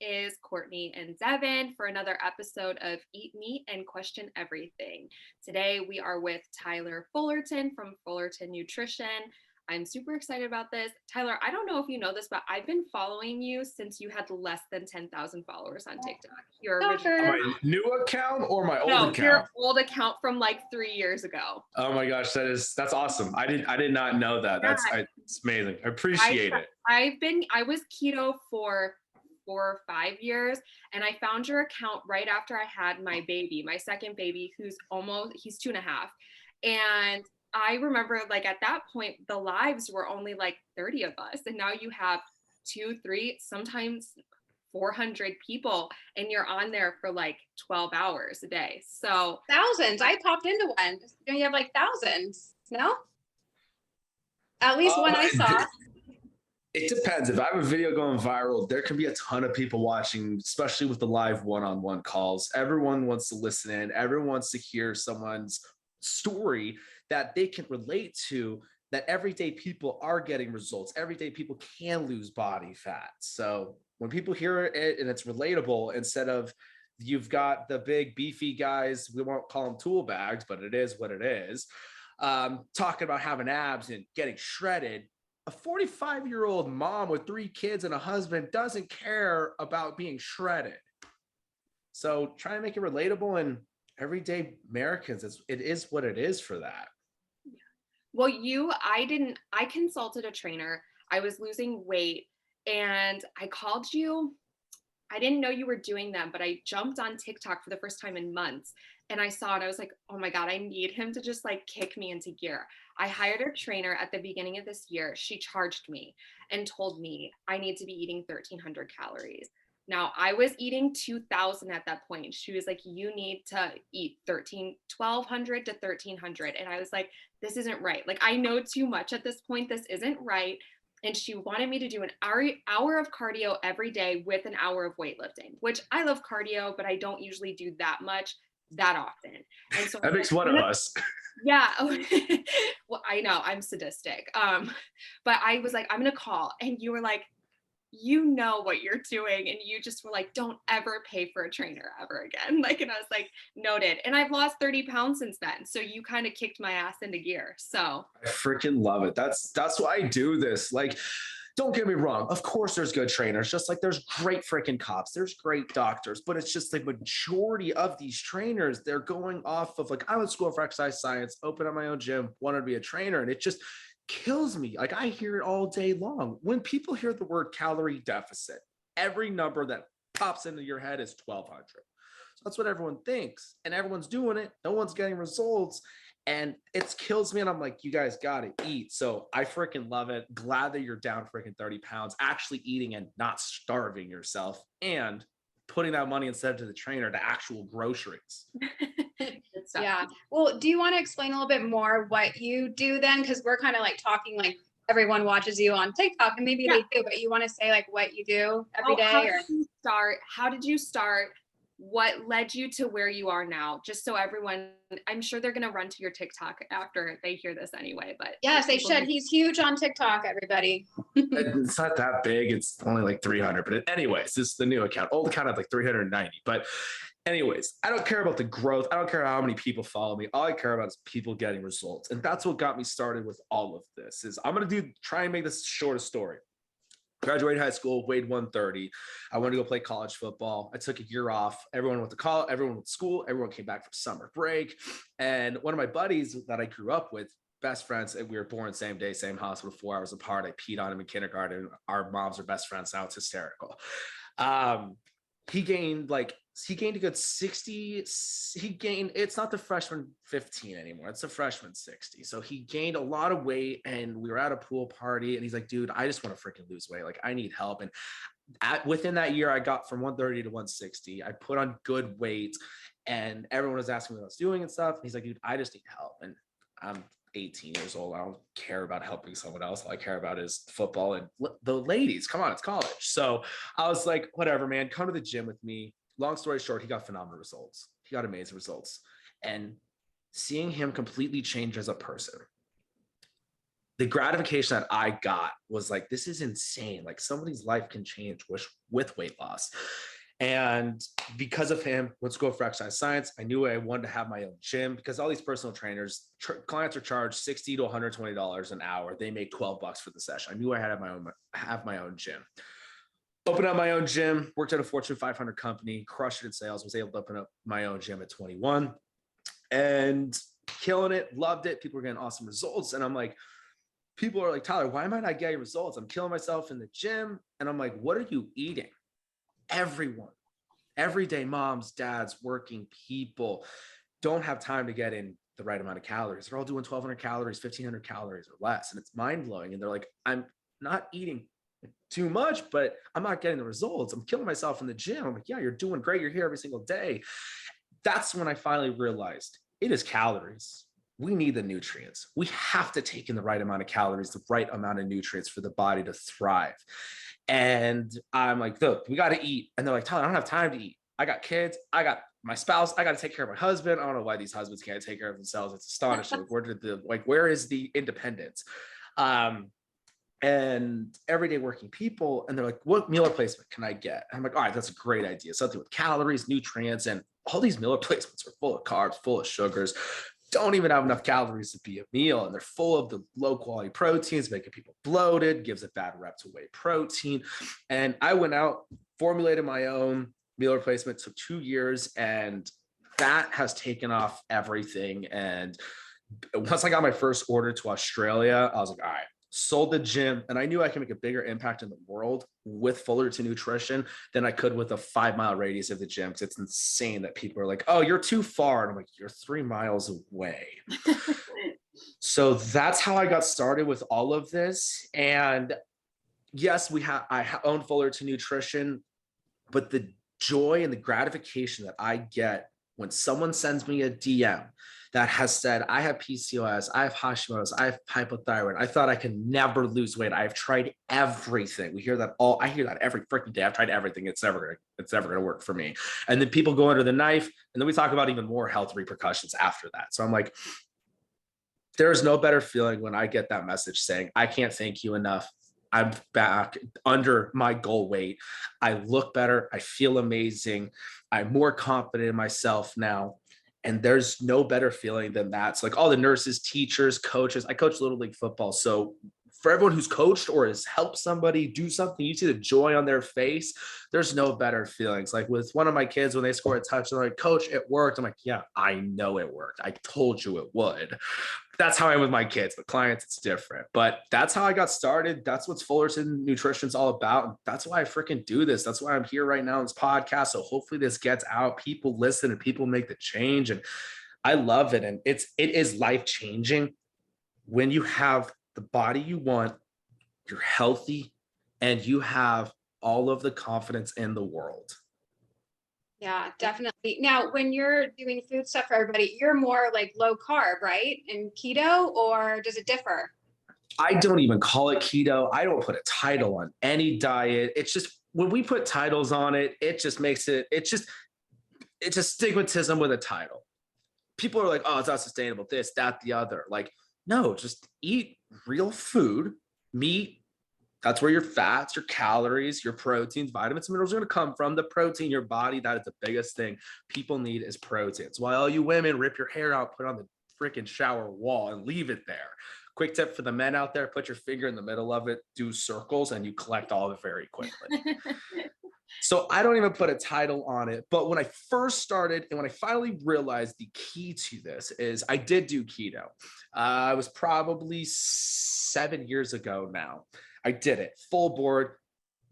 It is Courtney and Devin for another episode of Eat Meat and Question Everything. Today we are with Tyler Fullerton from Fullerton Nutrition. I'm super excited about this. Tyler, I don't know if you know this, but I've been following you since you had less than 10,000 followers on TikTok. Your original. On my new account or my old account? Your old account from like 3 years ago. Oh my gosh, that's awesome. I did not know that. It's amazing. I appreciate it. I was keto for 4 or 5 years, and I found your account right after I had my baby, my second baby, he's 2.5. And I remember like at that point, the lives were only like 30 of us. And now you have 2, 3, sometimes 400 people, and you're on there for like 12 hours a day. So thousands. I popped into one. You have like thousands, no? At least one I saw. It depends. If I have a video going viral, there can be a ton of people watching, especially with the live one-on-one calls. Everyone wants to listen in. Everyone wants to hear someone's story that they can relate to, that everyday people are getting results. Everyday people can lose body fat. So when people hear it and it's relatable, instead of you've got the big beefy guys, we won't call them tool bags, but it is what it is, talking about having abs and getting shredded. A 45-year-old mom with 3 kids and a husband doesn't care about being shredded. So try and make it relatable, and everyday Americans, it is what it is for that. Well, I consulted a trainer. I was losing weight and I called you. I didn't know you were doing them, but I jumped on TikTok for the first time in months, and I saw it. I was like, oh my God, I need him to just like kick me into gear. I hired a trainer at the beginning of this year. She charged me and told me I need to be eating 1,300 calories. Now I was eating 2,000 at that point. She was like, you need to eat 1,200 to 1,300. And I was like, this isn't right. Like, I know too much at this point. This isn't right. And she wanted me to do an hour of cardio every day with an hour of weightlifting, which I love cardio, but I don't usually do that much that often. And so that makes one of us. Yeah. Well, I know I'm sadistic. But I was like, I'm going to call. And you were like, you know what you're doing. And you just were like, don't ever pay for a trainer ever again. Like, and I was like, noted. And I've lost 30 pounds since then. So you kind of kicked my ass into gear. So I freaking love it. That's why I do this. Like, don't get me wrong. Of course there's good trainers, just like there's great freaking cops. There's great doctors, but it's just the majority of these trainers, they're going off of like, I went to school for exercise science, opened up my own gym, wanted to be a trainer. And it just kills me. Like, I hear it all day long. When people hear the word calorie deficit, every number that pops into your head is 1,200. So that's what everyone thinks, and everyone's doing it. No one's getting results, and it kills me. And I'm like, you guys got to eat. So I freaking love it. Glad that you're down freaking 30 pounds, actually eating and not starving yourself, and putting that money instead to the trainer to actual groceries. Yeah. Well, do you want to explain a little bit more what you do then? Because we're kind of like talking like everyone watches you on TikTok, and maybe they do, but you want to say like what you do every day? How did you start? What led you to where you are now? Just so everyone, I'm sure they're going to run to your TikTok after they hear this anyway, but yes, they should. He's huge on TikTok, everybody. It's not that big. It's only like 300, but anyways, this is the new account. Old account had like 390, but anyways, I don't care about the growth. I don't care how many people follow me. All I care about is people getting results. And that's what got me started with all of this. Is I'm going to try and make this shortest story. Graduated high school, weighed 130. I wanted to go play college football. I took a year off. Everyone went to college, everyone went to school, everyone came back from summer break. And one of my buddies that I grew up with, best friends, we were born same day, same hospital, 4 hours apart. I peed on him in kindergarten. Our moms are best friends now. It's hysterical. He gained a good 60. It's not the freshman 15 anymore. It's a freshman 60. So he gained a lot of weight, and we were at a pool party, and he's like, dude, I just want to freaking lose weight. Like, I need help. And within that year, I got from 130 to 160. I put on good weight, and everyone was asking me what I was doing and stuff. And he's like, dude, I just need help. And I'm 18 years old. I don't care about helping someone else. All I care about is football and the ladies. Come on, it's college. So I was like, whatever, man, come to the gym with me. Long story short, he got phenomenal results. He got amazing results. And seeing him completely change as a person, the gratification that I got was like, this is insane. Like somebody's life can change with weight loss. And because of him, let's go for exercise science. I knew I wanted to have my own gym because all these personal trainers, clients are charged $60 to $120 an hour. They make $12 for the session. I knew I had to have my own gym. Opened up my own gym, worked at a Fortune 500 company, crushed it in sales, was able to open up my own gym at 21 and killing it, loved it. People were getting awesome results. And I'm like, people are like, Tyler, why am I not getting results? I'm killing myself in the gym. And I'm like, what are you eating? Everyone, everyday moms, dads, working people don't have time to get in the right amount of calories. They're all doing 1,200 calories, 1,500 calories or less. And it's mind blowing. And they're like, I'm not eating too much, but I'm not getting the results. I'm killing myself in the gym. I'm like, yeah, you're doing great. You're here every single day. That's when I finally realized it is calories. We need the nutrients. We have to take in the right amount of calories, the right amount of nutrients for the body to thrive. And I'm like, look, we got to eat. And they're like, Tyler, I don't have time to eat. I got kids. I got my spouse. I got to take care of my husband. I don't know why these husbands can't take care of themselves. It's astonishing. Where is the independence? And everyday working people. And they're like, what meal replacement can I get? And I'm like, all right, that's a great idea. Something with calories, nutrients, and all these meal replacements are full of carbs, full of sugars, don't even have enough calories to be a meal. And they're full of the low quality proteins, making people bloated, gives a bad rep to whey protein. And I went out, formulated my own meal replacement. Took 2 years, and that has taken off everything. And once I got my first order to Australia, I was like, all right, sold the gym. And I knew I could make a bigger impact in the world with Fullerton Nutrition than I could with a 5-mile radius of the gym. Because it's insane that people are like, oh, you're too far. And I'm like, you're 3 miles away. So that's how I got started with all of this. And yes, I own Fullerton Nutrition, but the joy and the gratification that I get when someone sends me a DM that has said, I have PCOS, I have Hashimoto's, I have hypothyroid. I thought I could never lose weight. I've tried everything. I hear that every freaking day. I've tried everything. It's never going to work for me. And then people go under the knife, and then we talk about even more health repercussions after that. So I'm like, there's no better feeling when I get that message saying, I can't thank you enough. I'm back under my goal weight. I look better. I feel amazing. I'm more confident in myself now. And there's no better feeling than that. So like all the nurses, teachers, coaches, I coach Little League football. So for everyone who's coached or has helped somebody do something, you see the joy on their face. There's no better feelings. Like with one of my kids, when they score a touchdown, they're like, Coach, it worked. I'm like, yeah, I know it worked. I told you it would. That's how I am with my kids. With clients, it's different. But that's how I got started. That's what Fullerton Nutrition's all about. And that's why I freaking do this. That's why I'm here right now on this podcast. So hopefully this gets out. People listen and people make the change. And I love it. And it is life-changing when you have the body you want, you're healthy, and you have all of the confidence in the world. Yeah, definitely. Now, when you're doing food stuff for everybody, you're more like low carb, right? And keto, or does it differ? I don't even call it keto. I don't put a title on any diet. It's just when we put titles on it, it just makes it's a stigmatism with a title. People are like, oh, it's not sustainable, this, that, the other. Like, no, just eat real food, meat. That's where your fats, your calories, your proteins, vitamins, and minerals are going to come from. The protein, your body, that is the biggest thing people need is protein. That's why all you women rip your hair out, put it on the freaking shower wall and leave it there. Quick tip for the men out there, put your finger in the middle of it, do circles, and you collect all of it very quickly. So I don't even put a title on it. But when I first started and when I finally realized the key to this is I did do keto. It was probably 7 years ago now. I did it full board,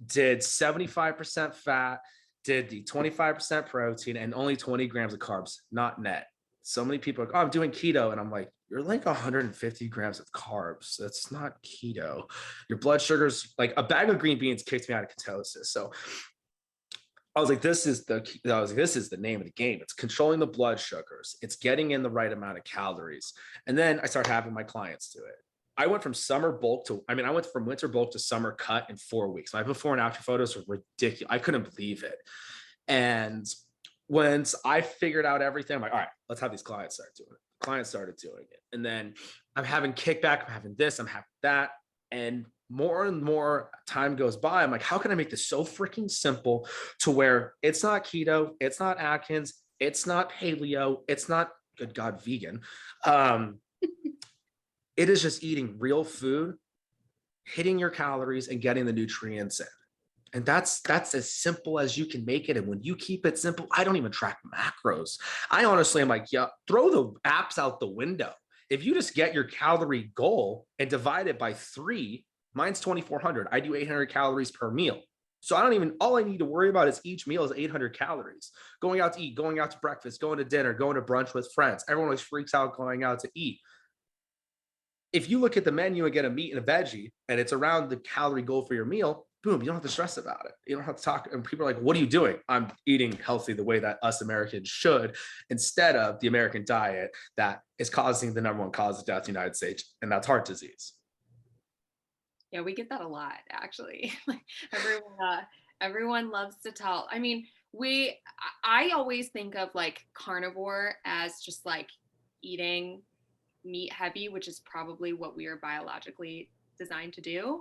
did 75% fat, did the 25% protein and only 20 grams of carbs, not net. So many people are like, oh, I'm doing keto. And I'm like, you're like 150 grams of carbs. That's not keto. Your blood sugars, like a bag of green beans kicked me out of ketosis. So I was like, this is the name of the game. It's controlling the blood sugars. It's getting in the right amount of calories. And then I started having my clients do it. I went from winter bulk to summer cut in 4 weeks. My before and after photos were ridiculous. I couldn't believe it. And once I figured out everything, I'm like, all right, let's have these clients start doing it. clients started doing it. And then I'm having kickback, I'm having this, I'm having that. And more time goes by. I'm like, how can I make this so freaking simple to where it's not keto, it's not Atkins, it's not paleo, it's not, good God, vegan. It is just eating real food, hitting your calories and getting the nutrients in. And that's as simple as you can make it. And when you keep it simple, I don't even track macros. I honestly am like, yeah, throw the apps out the window. If you just get your calorie goal and divide it by 3, mine's 2,400. I do 800 calories per meal. So all I need to worry about is each meal is 800 calories. Going out to eat, going out to breakfast, going to dinner, going to brunch with friends. Everyone always freaks out going out to eat. If you look at the menu and get a meat and a veggie and it's around the calorie goal for your meal, boom, you don't have to stress about it. You don't have to talk. And people are like, what are you doing? I'm eating healthy the way that us Americans should, instead of the American diet that is causing the number 1 cause of death in the United States, and that's heart disease. Yeah, we get that a lot, actually. Like everyone loves to tell. I mean, I always think of like carnivore as just like eating meat heavy, which is probably what we are biologically designed to do.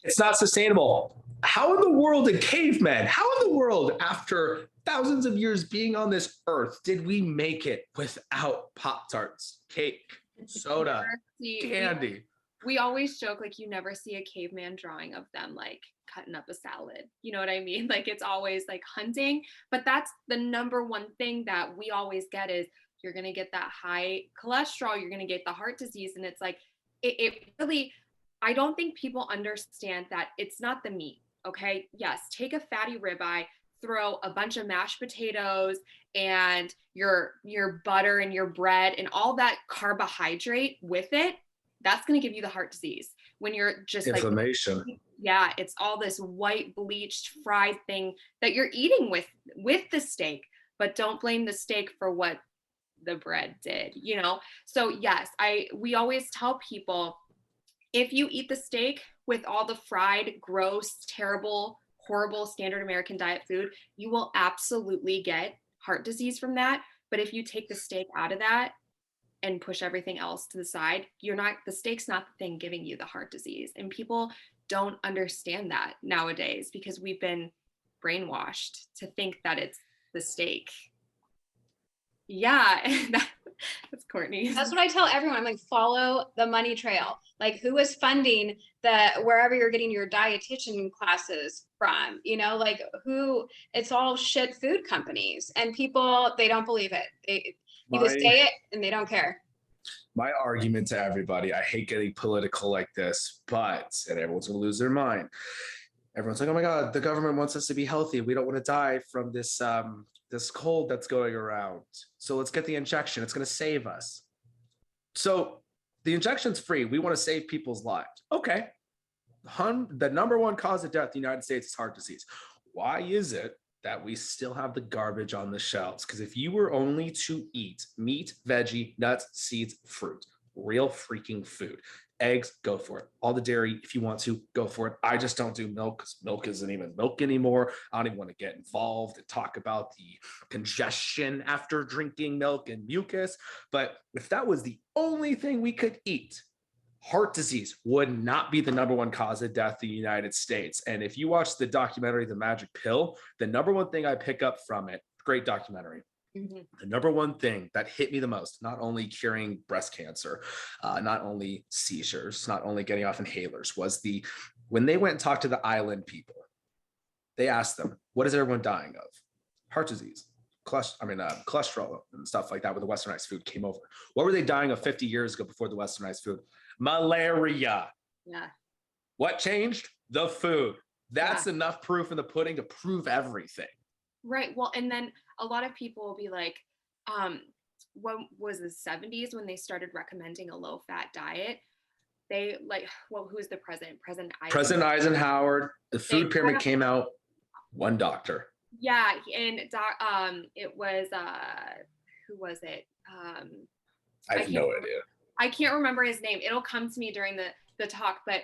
It's not sustainable. How in the world did cavemen, how in the world, after thousands of years being on this earth, did we make it without Pop-Tarts, cake, soda, candy? We always joke, like, you never see a caveman drawing of them like cutting up a salad. You know what I mean? Like, it's always like hunting. But that's the number one thing that we always get is you're going to get that high cholesterol, you're going to get the heart disease. And it's like, it really, I don't think people understand that it's not the meat. Okay. Yes. Take a fatty ribeye, throw a bunch of mashed potatoes and your butter and your bread and all that carbohydrate with it. That's going to give you the heart disease when you're just inflammation. Like, yeah, it's all this white bleached fried thing that you're eating with the steak, but don't blame the steak for what the bread did, you know? So yes, we always tell people, if you eat the steak with all the fried, gross, terrible, horrible standard American diet food, you will absolutely get heart disease from that. But if you take the steak out of that and push everything else to the side, the steak's not the thing giving you the heart disease. And people don't understand that nowadays because we've been brainwashed to think that it's the steak. Yeah, that's Courtney. That's what I tell everyone. I'm like, follow the money trail. Like, who is funding wherever you're getting your dietitian classes from? You know, like it's all shit food companies, and people, they don't believe it. You just say it and they don't care. My argument to everybody, I hate getting political like this, and everyone's gonna lose their mind. Everyone's like, oh my God, the government wants us to be healthy. We don't want to die from this cold that's going around. So let's get the injection. It's going to save us. So the injection's free. We want to save people's lives. Okay. The number 1 cause of death in the United States is heart disease. Why is it that we still have the garbage on the shelves? Because if you were only to eat meat, veggie, nuts, seeds, fruit, real freaking food, eggs, go for it. All the dairy, if you want to, go for it. I just don't do milk because milk isn't even milk anymore. I don't even want to get involved and talk about the congestion after drinking milk and mucus. But if that was the only thing we could eat, heart disease would not be the number 1 cause of death in the United States. And if you watch the documentary, The Magic Pill, the number 1 thing I pick up from it, great documentary, the number 1 thing that hit me the most, not only curing breast cancer, not only seizures, not only getting off inhalers, was when they went and talked to the island people, they asked them, what is everyone dying of? Heart disease, cholesterol and stuff like that when the westernized food came over. What were they dying of 50 years ago before the westernized food? Malaria. Yeah. What changed? The food. That's enough proof in the pudding to prove everything. Right. Well, and then a lot of people will be like, what was the 70s when they started recommending a low fat diet? They like, well, who's the president? President Eisenhower. The food pyramid came out, 1 doctor. Yeah. And it was, who was it? I have no idea. I can't remember his name. It'll come to me during the talk, but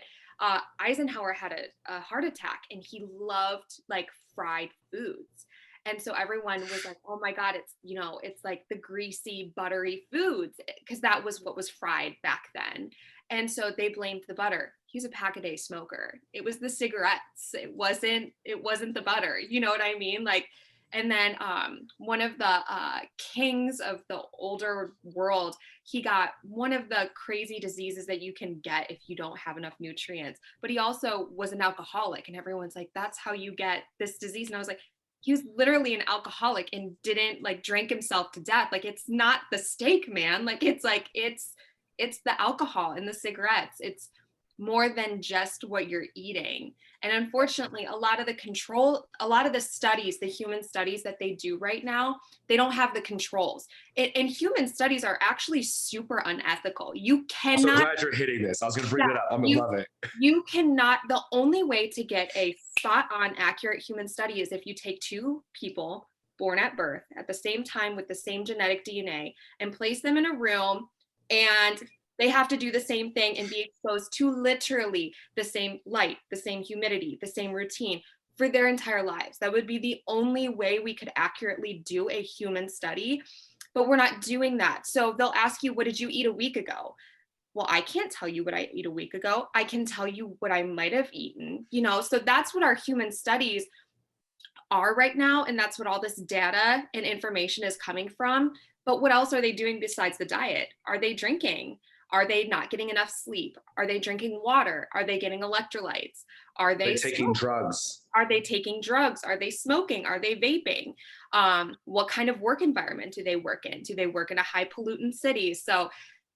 Eisenhower had a heart attack and he loved like fried foods. And so everyone was like, oh my God, it's, you know, it's like the greasy, buttery foods, because that was what was fried back then. And so they blamed the butter. He's a pack-a-day smoker. It was the cigarettes. It wasn't the butter. You know what I mean? Like, and then one of the kings of the older world, he got one of the crazy diseases that you can get if you don't have enough nutrients. But he also was an alcoholic, and everyone's like, that's how you get this disease. And I was like, he was literally an alcoholic and didn't like drink himself to death. Like, it's not the steak, man. Like, it's the alcohol and the cigarettes. It's more than just what you're eating. And unfortunately, a lot of the studies, the human studies that they do right now, they don't have the controls. And human studies are actually super unethical. You I'm so cannot, glad you're hitting this. I was going to bring it up. I'm going to love it. you cannot, the only way to get a spot on accurate human study is if you take two people born at birth at the same time with the same genetic DNA and place them in a room, and they have to do the same thing and be exposed to literally the same light, the same humidity, the same routine for their entire lives. That would be the only way we could accurately do a human study, but we're not doing that. So they'll ask you, what did you eat a week ago? Well, I can't tell you what I ate a week ago. I can tell you what I might have eaten, you know? So that's what our human studies are right now. And that's what all this data and information is coming from. But what else are they doing besides the diet? Are they drinking? Are they not getting enough sleep? Are they drinking water? Are they getting electrolytes? Are they taking drugs? Are they taking drugs? Are they smoking? Are they vaping? What kind of work environment do they work in? Do they work in a high pollutant city? So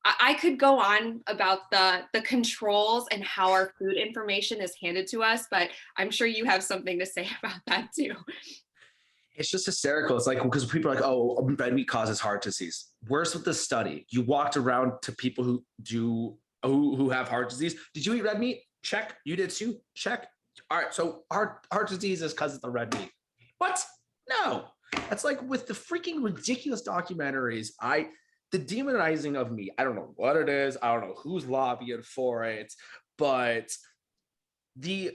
I could go on about the controls and how our food information is handed to us, but I'm sure you have something to say about that too. It's just hysterical. It's like, because people are like, oh, red meat causes heart disease. Where's with the study? You walked around to people who have heart disease. Did you eat red meat? Check. You did too? Check. All right. So heart disease is because of the red meat. What? No. That's like with the freaking ridiculous documentaries. The demonizing of meat. I don't know what it is. I don't know who's lobbying for it, but the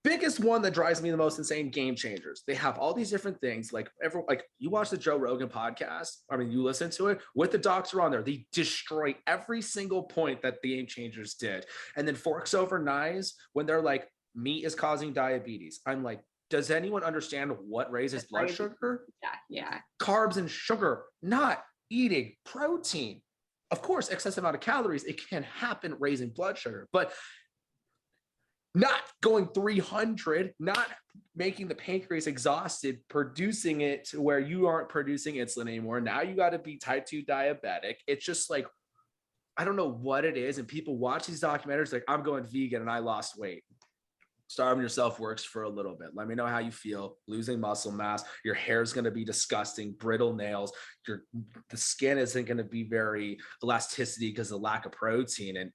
biggest one that drives me the most insane, Game Changers. They have all these different things. Like you watch the Joe Rogan podcast. I mean, you listen to it with the doctor on there. They destroy every single point that the Game Changers did. And then Forks Over Knives, when they're like, meat is causing diabetes. I'm like, does anyone understand what raises blood sugar? Yeah. Carbs and sugar, not eating protein. Of course, excessive amount of calories, it can happen raising blood sugar, but not going 300, not making the pancreas exhausted, producing it to where you aren't producing insulin anymore. Now you got to be type 2 diabetic. It's just like, I don't know what it is. And people watch these documentaries like, I'm going vegan and I lost weight. Starving yourself works for a little bit. Let me know how you feel. Losing muscle mass, your hair is going to be disgusting, brittle nails, the skin isn't going to be very elasticity because of lack of protein. And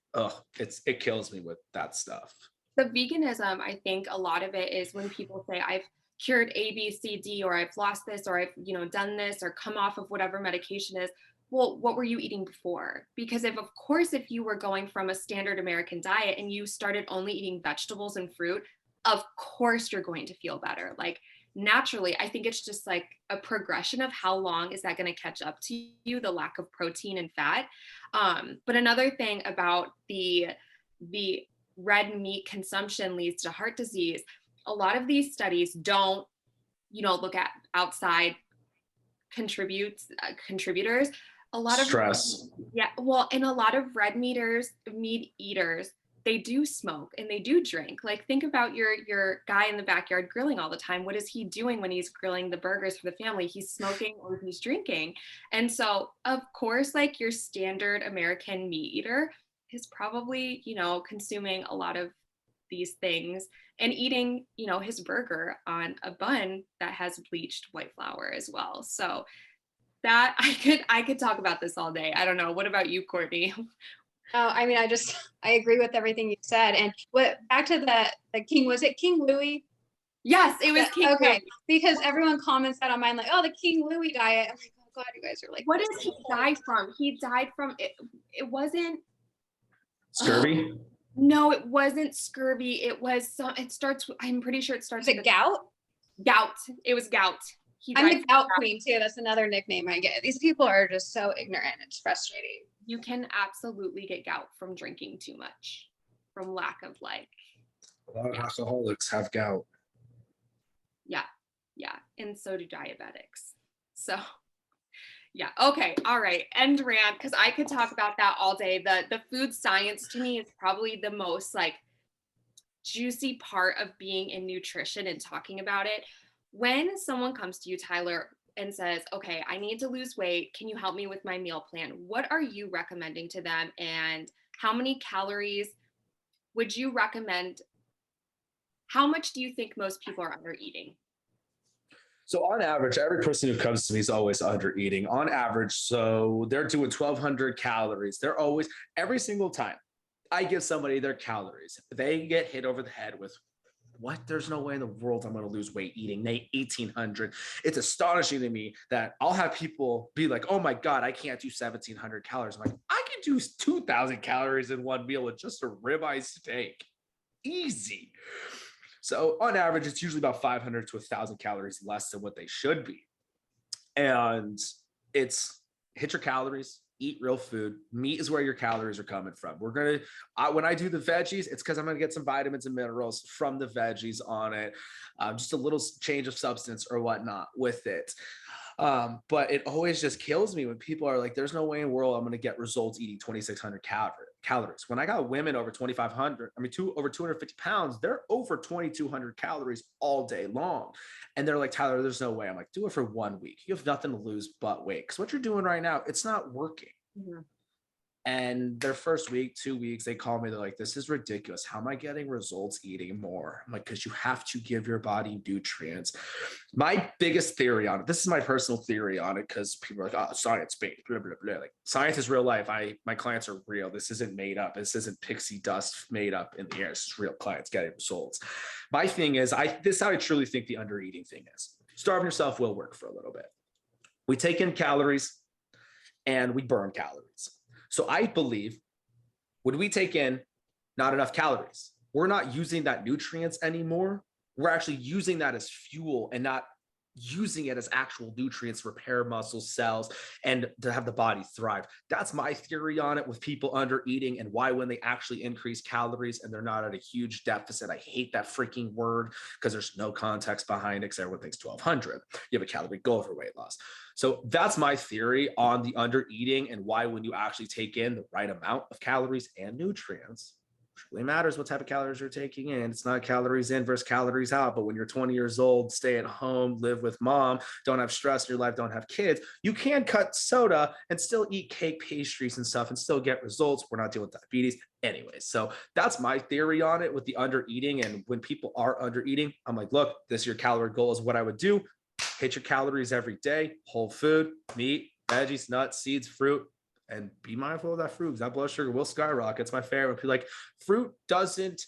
it kills me with that stuff. The veganism, I think a lot of it is when people say, I've cured A, B, C, D, or I've lost this, or I've, done this, or come off of whatever medication is. Well, what were you eating before? Because if you were going from a standard American diet and you started only eating vegetables and fruit, of course you're going to feel better. Like naturally, I think it's just like a progression of how long is that going to catch up to you, the lack of protein and fat. But another thing about the red meat consumption leads to heart disease. A lot of these studies don't, look at outside contributors. A lot of stress. Yeah. Well, and a lot of meat eaters, they do smoke and they do drink. Like think about your guy in the backyard grilling all the time. What is he doing when he's grilling the burgers for the family? He's smoking or he's drinking. And so of course, like your standard American meat eater is probably, consuming a lot of these things and eating, his burger on a bun that has bleached white flour as well. So that I could talk about this all day. I don't know. What about you, Courtney? Oh, I mean, I agree with everything you said. And back to the King, was it King Louis? Yes, it was King Okay, Louis. because everyone comments that on mine, like, oh, the King Louis diet. I'm like, oh God, you guys are like, what did he die from? He died from it. It wasn't scurvy. No, it wasn't scurvy. It was I'm pretty sure it starts with gout. Gout. It was gout. He I'm died the gout queen too. That's another nickname I get. These people are just so ignorant. It's frustrating. You can absolutely get gout from drinking too much, from lack of like, A lot of alcoholics have gout. yeah, yeah. And so do diabetics. So yeah, okay, all right. End rant, because I could talk about that all day. The food science to me is probably the most like juicy part of being in nutrition and talking about it. When someone comes to you, Tyler, and says, okay, I need to lose weight. Can you help me with my meal plan? What are you recommending to them? And how many calories would you recommend? How much do you think most people are under eating? So on average, every person who comes to me is always under eating. On average, so they're doing 1,200 calories. They're always, every single time I give somebody their calories, they get hit over the head with, what? There's no way in the world I'm going to lose weight eating 1,800. It's astonishing to me that I'll have people be like, oh my God, I can't do 1,700 calories. I'm like, I can do 2,000 calories in one meal with just a ribeye steak. Easy. So on average, it's usually about 500 to 1,000 calories less than what they should be. And it's hit your calories, eat real food. Meat is where your calories are coming from. When I do the veggies, it's because I'm going to get some vitamins and minerals from the veggies on it. Just a little change of substance or whatnot with it. But it always just kills me when people are like, there's no way in the world I'm going to get results eating 2,600 calories. When I got women over 2,500, over 250 pounds, they're over 2,200 calories all day long. And they're like, Tyler, there's no way. I'm like, do it for 1 week. You have nothing to lose but weight. Because what you're doing right now, it's not working. Mm-hmm. And their first week, 2 weeks, they call me. They're like, this is ridiculous. How am I getting results eating more? I'm like, because you have to give your body nutrients. My biggest theory on it, this is my personal theory on it, because people are like, oh, science-based, blah, blah, blah. Like, science is real life. My clients are real. This isn't made up. This isn't pixie dust made up in the air. This is real clients getting results. My thing is, this is how I truly think the under-eating thing is. Starving yourself will work for a little bit. We take in calories and we burn calories. So I believe when we take in not enough calories, we're not using that nutrients anymore. We're actually using that as fuel and not using it as actual nutrients, repair muscle cells, and to have the body thrive. That's my theory on it with people under eating, and why when they actually increase calories and they're not at a huge deficit. I hate that freaking word because there's no context behind it, because everyone thinks 1,200. You have a calorie goal for weight loss. So that's my theory on the under eating, and why when you actually take in the right amount of calories and nutrients, really matters what type of calories you're taking in. It's not calories in versus calories out. But when you're 20 years old, stay at home, live with mom, don't have stress in your life, don't have kids, you can cut soda and still eat cake, pastries and stuff and still get results. We're not dealing with diabetes anyways. So that's my theory on it with the under eating. And when people are under eating, I'm like, look, this is your calorie goal is what I would do. Hit your calories every day, whole food, meat, veggies, nuts, seeds, fruit. And be mindful of that fruit, because that blood sugar will skyrocket. It's my favorite. People like, fruit doesn't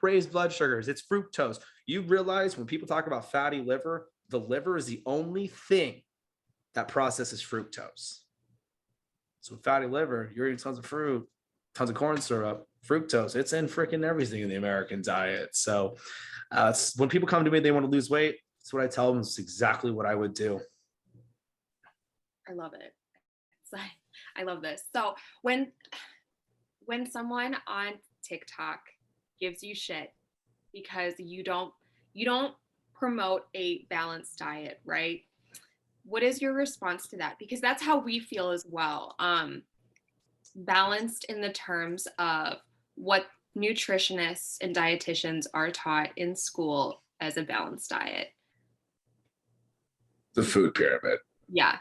raise blood sugars. It's fructose. You realize when people talk about fatty liver, the liver is the only thing that processes fructose. So fatty liver, you're eating tons of fruit, tons of corn syrup, fructose. It's in freaking everything in the American diet. So when people come to me, they want to lose weight. That's what I tell them. It's exactly what I would do. I love it. I love this. So when someone on TikTok gives you shit because you don't promote a balanced diet, right? What is your response to that? Because that's how we feel as well. Balanced in the terms of what nutritionists and dietitians are taught in school as a balanced diet. The food pyramid. Yeah.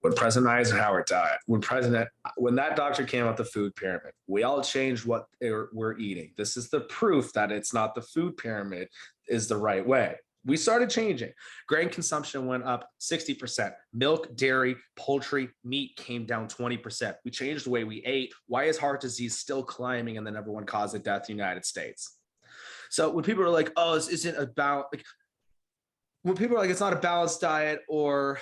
When President Eisenhower died, when that doctor came out with the food pyramid, we all changed what we're eating. This is the proof that it's not the food pyramid is the right way. We started changing. Grain consumption went up 60%. Milk, dairy, poultry, meat came down 20%. We changed the way we ate. Why is heart disease still climbing and the number one cause of death in the United States? So when people are like, oh, this isn't about, like, when people are like, it's not a balanced diet, or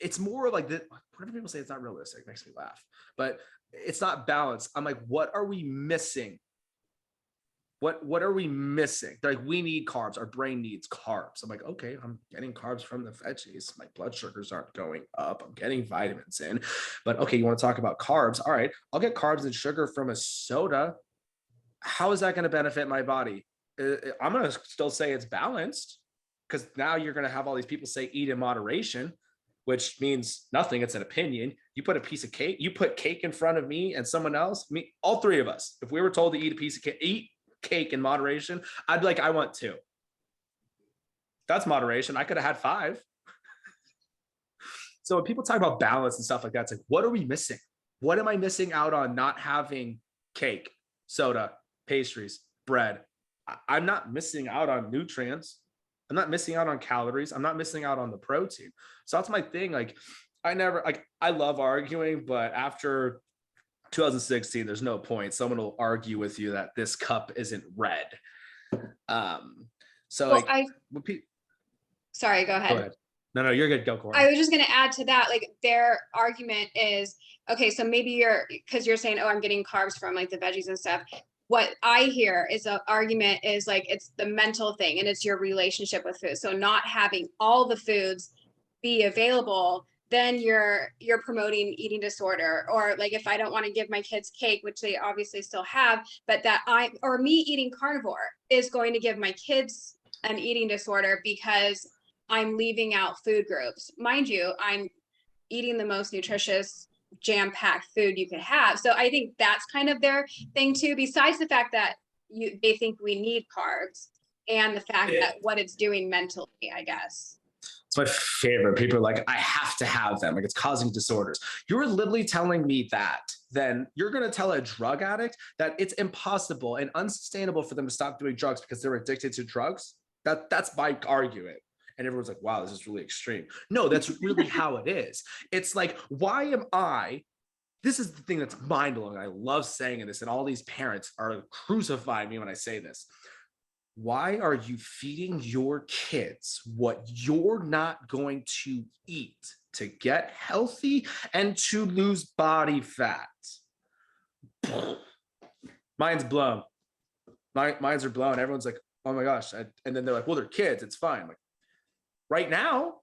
it's more like that. Whenever people say it's not realistic, it makes me laugh, but it's not balanced. I'm like, what are we missing What are we missing? They're like, we need carbs. Our brain needs carbs. I'm like, okay, I'm getting carbs from the veggies. My blood sugars aren't going up. I'm getting vitamins in. But okay, you want to talk about carbs? All right, I'll get carbs and sugar from a soda. How is that going to benefit my body? I'm going to still say it's balanced, because now you're going to have all these people say eat in moderation, which means nothing. It's an opinion. You put a piece of cake, you put cake in front of me and someone else, me, all three of us, if we were told to eat a piece of cake, eat cake in moderation, I'd be like, I want two. That's moderation. I could have had 5. So when people talk about balance and stuff like that, it's like, what are we missing? What am I missing out on not having cake, soda, pastries, bread? I'm not missing out on nutrients. I'm not missing out on calories. I'm not missing out on the protein. So that's my thing. Like, I love arguing, but after 2016, there's no point. Someone will argue with you that this cup isn't red. So Well, like, sorry, go ahead. Go ahead. No, you're good. Go, Corey. I was just going to add to that, like their argument is, okay, so maybe because you're saying, oh, I'm getting carbs from like the veggies and stuff. What I hear is an argument is like, it's the mental thing and it's your relationship with food. So not having all the foods be available, then you're promoting eating disorder. Or like, if I don't want to give my kids cake, which they obviously still have, but me eating carnivore is going to give my kids an eating disorder because I'm leaving out food groups. Mind you, I'm eating the most nutritious, jam-packed food you could have. So I think that's kind of their thing too, besides the fact that they think we need carbs and the fact that what it's doing mentally, I guess. It's my favorite. People are like, I have to have them. Like, it's causing disorders. You're literally telling me that. Then you're going to tell a drug addict that it's impossible and unsustainable for them to stop doing drugs because they're addicted to drugs? That's my argument. And everyone's like, wow, this is really extreme. No, that's really how it is. It's like, why am I? This is the thing that's mind-blowing. I love saying this, and all these parents are crucifying me when I say this. Why are you feeding your kids what you're not going to eat to get healthy and to lose body fat? Mine's blown. Minds are blown. Everyone's like, oh my gosh. And then they're like, well, they're kids. It's fine. Like, right now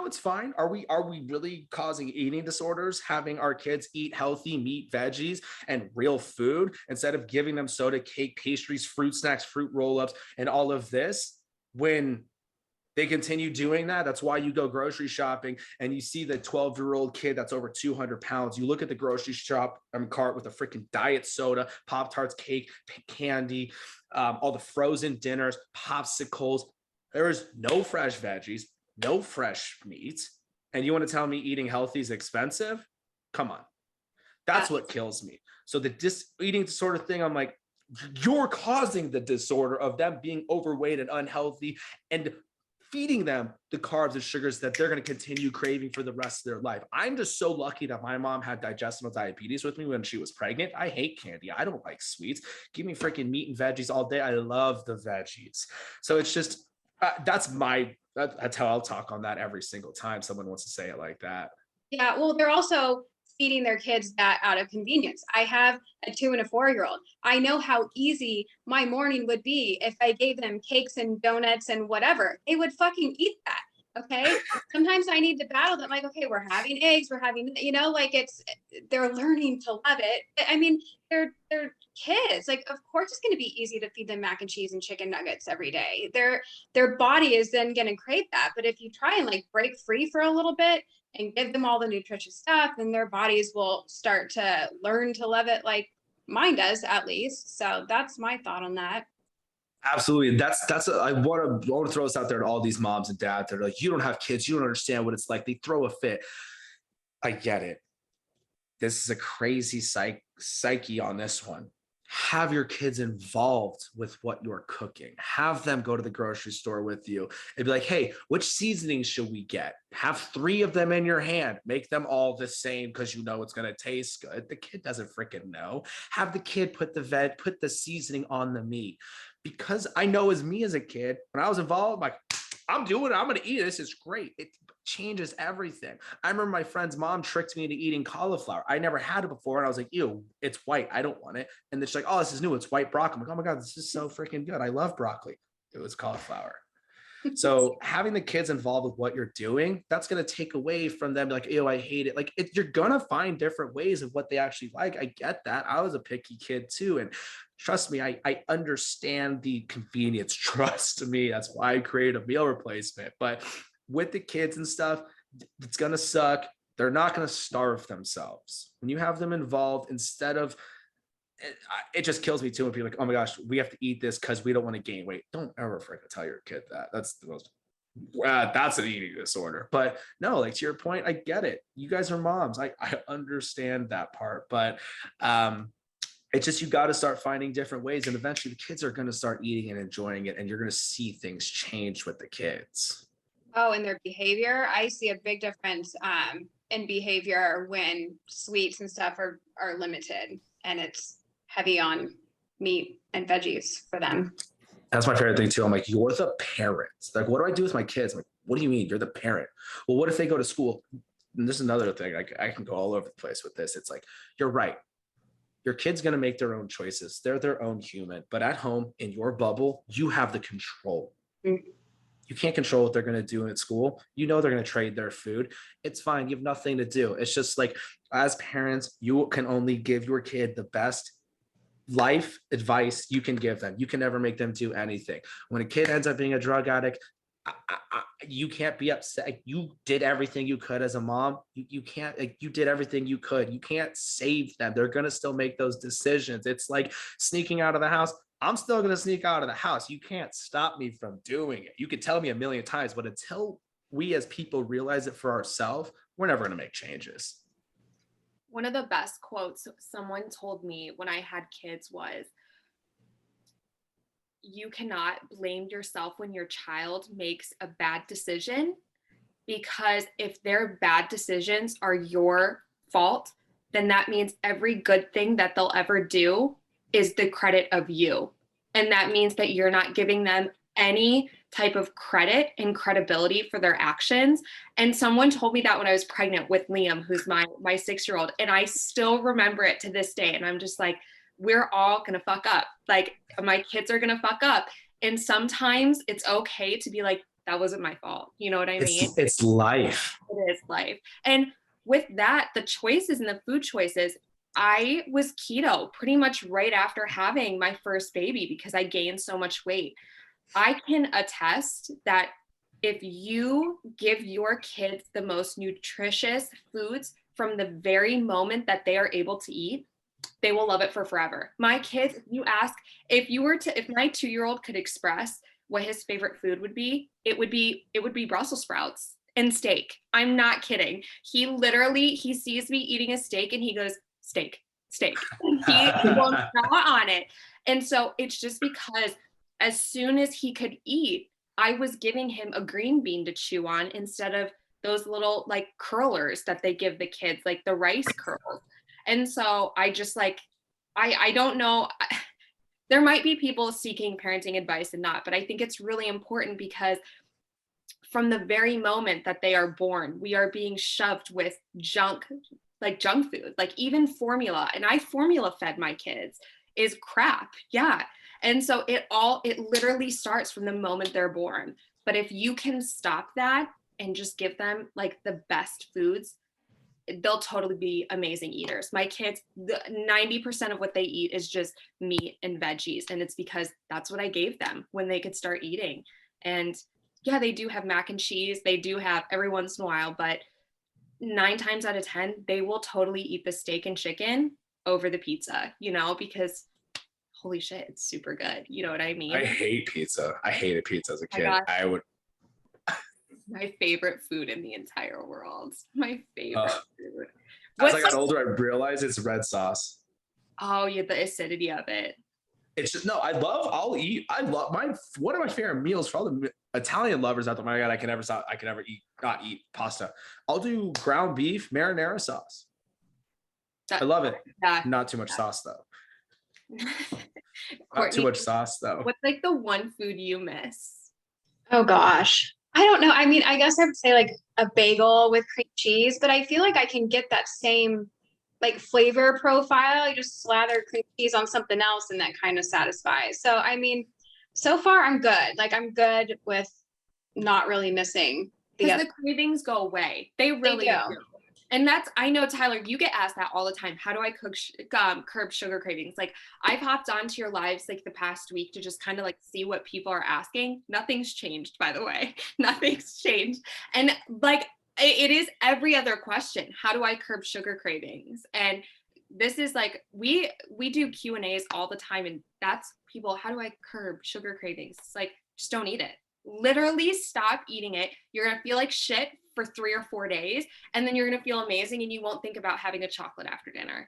it's fine. Are we really causing eating disorders, having our kids eat healthy meat, veggies, and real food instead of giving them soda, cake, pastries, fruit snacks, fruit roll-ups, and all of this? When they continue doing that, that's why you go grocery shopping and you see the 12-year-old kid that's over 200 pounds. You look at the grocery shop cart with a freaking diet soda, Pop-Tarts, cake, candy, all the frozen dinners, popsicles. There is no fresh veggies, no fresh meat. And you want to tell me eating healthy is expensive? Come on. That's what kills me. So the eating disorder thing, I'm like, you're causing the disorder of them being overweight and unhealthy and feeding them the carbs and sugars that they're going to continue craving for the rest of their life. I'm just so lucky that my mom had digestible diabetes with me when she was pregnant. I hate candy. I don't like sweets. Give me freaking meat and veggies all day. I love the veggies. So it's just, that's how I'll talk on that every single time someone wants to say it like that. Yeah, well, they're also feeding their kids that out of convenience. I have a 2 and a 4-year-old. I know how easy my morning would be if I gave them cakes and donuts and whatever. They would fucking eat that. Okay. Sometimes I need to battle them. Like, okay, we're having eggs, we're having, like they're learning to love it. I mean, they're kids. Like, of course it's going to be easy to feed them mac and cheese and chicken nuggets every day. Their body is then going to crave that. But if you try and like break free for a little bit and give them all the nutritious stuff, then their bodies will start to learn to love it, like mine does at least. So that's my thought on that. Absolutely. I want to throw this out there to all these moms and dads that are like, you don't have kids, you don't understand what it's like. They throw a fit. I get it. This is a crazy psyche on this one. Have your kids involved with what you're cooking. Have them go to the grocery store with you and be like, hey, which seasonings should we get? Have 3 of them in your hand. Make them all the same because you know it's going to taste good. The kid doesn't freaking know. Have the kid put the seasoning on the meat. Because I know as me as a kid, when I was involved, like, I'm doing it. I'm going to eat this. It's great. It changes everything. I remember my friend's mom tricked me into eating cauliflower. I never had it before. And I was like, ew, it's white. I don't want it. And then she's like, oh, this is new. It's white broccoli. I'm like, oh my God, this is so freaking good. I love broccoli. It was cauliflower. So having the kids involved with what you're doing, that's going to take away from them like, ew, I hate it. Like you're going to find different ways of what they actually like. I get that. I was a picky kid too. And trust me, I understand the convenience. Trust me. That's why I created a meal replacement. But with the kids and stuff, it's going to suck. They're not going to starve themselves. When you have them involved, instead of, it just kills me too when people are like, oh my gosh, we have to eat this because we don't want to gain weight. Don't ever freaking tell your kid that. That's the most, that's an eating disorder. But no, like to your point, I get it. You guys are moms. I understand that part. But it's just, you got to start finding different ways. And eventually the kids are going to start eating and enjoying it. And you're going to see things change with the kids. Oh, and their behavior. I see a big difference in behavior when sweets and stuff are limited and it's heavy on meat and veggies for them. That's my favorite thing too. I'm like, you're the parents. Like, what do I do with my kids? I'm like, what do you mean? You're the parent. Well, what if they go to school? And this is another thing. I can go all over the place with this. It's like, you're right. Your kid's going to make their own choices. They're their own human. But at home, in your bubble, you have the control. Mm-hmm. You can't control what they're going to do at school. You know they're going to trade their food. It's fine. You have nothing to do. It's just like, as parents, you can only give your kid the best life advice you can give them. You can never make them do anything. When a kid ends up being a drug addict, you can't be upset. You did everything you could as a mom. You can't, like, you did everything you could. You can't save them. They're going to still make those decisions. It's like sneaking out of the house. I'm still going to sneak out of the house. You can't stop me from doing it. You could tell me a million times, but until we as people realize it for ourselves, we're never going to make changes. One of the best quotes someone told me when I had kids was, you cannot blame yourself when your child makes a bad decision, because if their bad decisions are your fault, then that means every good thing that they'll ever do is the credit of you. And that means that you're not giving them any type of credit and credibility for their actions. And someone told me that when I was pregnant with Liam, who's my 6-year-old, and I still remember it to this day. And I'm just like, we're all gonna fuck up. Like, my kids are gonna fuck up. And sometimes it's okay to be like, that wasn't my fault. You know what I mean? It's life. It is life. And with that, the choices and the food choices, I was keto pretty much right after having my first baby because I gained so much weight. I can attest that if you give your kids the most nutritious foods from the very moment that they are able to eat, they will love it for forever. My kids, you ask, if my 2-year-old could express what his favorite food would be, it would be Brussels sprouts and steak. I'm not kidding. He sees me eating a steak and he goes, steak. And he will gnaw on it. And so it's just because as soon as he could eat, I was giving him a green bean to chew on instead of those little like curlers that they give the kids, like the rice curls. And so I just like, I don't know. There might be people seeking parenting advice and not, but I think it's really important because from the very moment that they are born, we are being shoved with junk food, like even formula. And I formula fed my kids is crap. Yeah. And so it literally starts from the moment they're born. But if you can stop that and just give them like the best foods, they'll totally be amazing eaters. My kids, 90% of what they eat is just meat and veggies. And it's because that's what I gave them when they could start eating. And yeah, they do have mac and cheese. They do have every once in a while, but 9 times out of 10, they will totally eat the steak and chicken over the pizza, because holy shit, it's super good. You know what I mean? I hate pizza. I hated pizza as a kid. My favorite food in the entire world. My favorite food. As I got older, I realized it's red sauce. Oh, yeah, the acidity of it. It's just, one of my favorite meals for all the Italian lovers out there. My God, I can never not eat pasta. I'll do ground beef, marinara sauce. I love it. Yeah. Not too much sauce though. Courtney, not too much sauce though. What's like the one food you miss? Oh gosh. I don't know. I mean, I guess I would say like a bagel with cream cheese, but I feel like I can get that same like flavor profile. You just slather cream cheese on something else and that kind of satisfies. So, I mean, so far I'm good. Like I'm good with not really missing the Because other. the cravings go away. They really do. do. And that's, I know, Tyler, you get asked that all the time. How do I curb sugar cravings? Like, I've hopped onto your lives like the past week to just kind of like see what people are asking. Nothing's changed, by the way. Nothing's changed. And like, it is every other question. How do I curb sugar cravings? And this is like, we do Q&As all the time. And that's people, how do I curb sugar cravings? It's like, just don't eat it. Literally stop eating it. You're going to feel like shit for 3 or 4 days, and then you're going to feel amazing and you won't think about having a chocolate after dinner.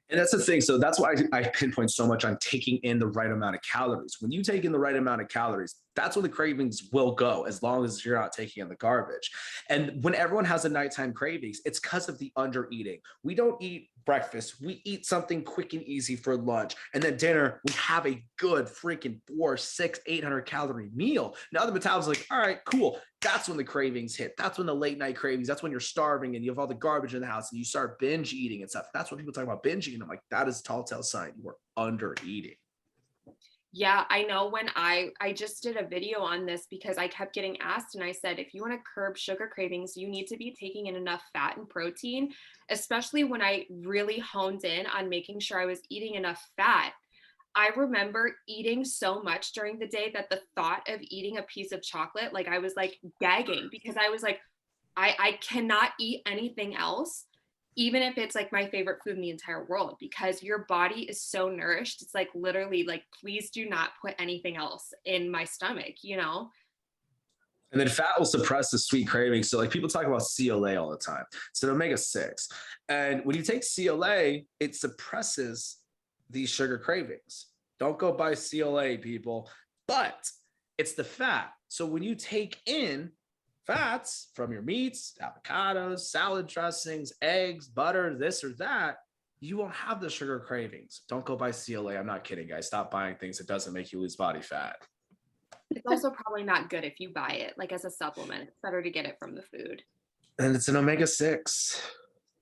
And that's the thing. So that's why I pinpoint so much on taking in the right amount of calories. When you take in the right amount of calories, that's where the cravings will go, as long as you're not taking in the garbage. And when everyone has a nighttime cravings, it's because of the under eating. We don't eat breakfast. We eat something quick and easy for lunch. And then dinner, we have a good freaking 400, 600, 800 calorie meal. Now the metabolism's like, all right, cool. That's when the cravings hit. That's when the late night cravings, that's when you're starving and you have all the garbage in the house and you start binge eating and stuff. That's when people talk about binge eating. I'm like, that is a tall tale sign. You are under eating. Yeah, I know. When I just did a video on this because I kept getting asked, and I said, if you want to curb sugar cravings, you need to be taking in enough fat and protein, especially when I really honed in on making sure I was eating enough fat. I remember eating so much during the day that the thought of eating a piece of chocolate, like I was like gagging, because I was like, I cannot eat anything else, even if it's like my favorite food in the entire world, because your body is so nourished. It's like literally like, please do not put anything else in my stomach, you know? And then fat will suppress the sweet craving. So like people talk about CLA all the time. So omega-6. And when you take CLA, it suppresses these sugar cravings. Don't go buy CLA, people. But it's the fat. So when you take in fats from your meats, avocados, salad dressings, eggs, butter, this or that, you won't have the sugar cravings. Don't go buy CLA. I'm not kidding, guys. Stop buying things that doesn't make you lose body fat. It's also probably not good if you buy it like as a supplement. It's better to get it from the food. And it's an omega-6. It's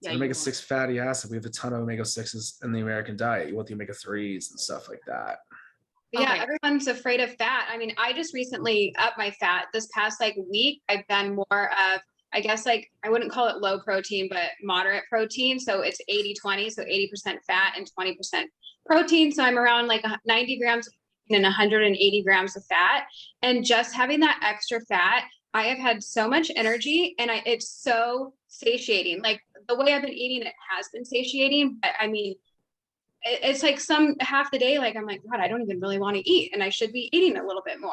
Yeah, an omega-6 fatty acid. We have a ton of omega-6s in the American diet. You want the omega-3s and stuff like that. Yeah, Okay. everyone's afraid of fat. I mean, I just recently upped my fat. This past like week, I've done more of, I guess like I wouldn't call it low protein, but moderate protein. So it's 80-20, so 80% fat and 20% protein. So I'm around like 90 grams of protein and 180 grams of fat. And just having that extra fat, I have had so much energy and it's so satiating. Like the way I've been eating it has been satiating, but I mean, it's like some half the day, like I'm like, God, I don't even really want to eat and I should be eating a little bit more.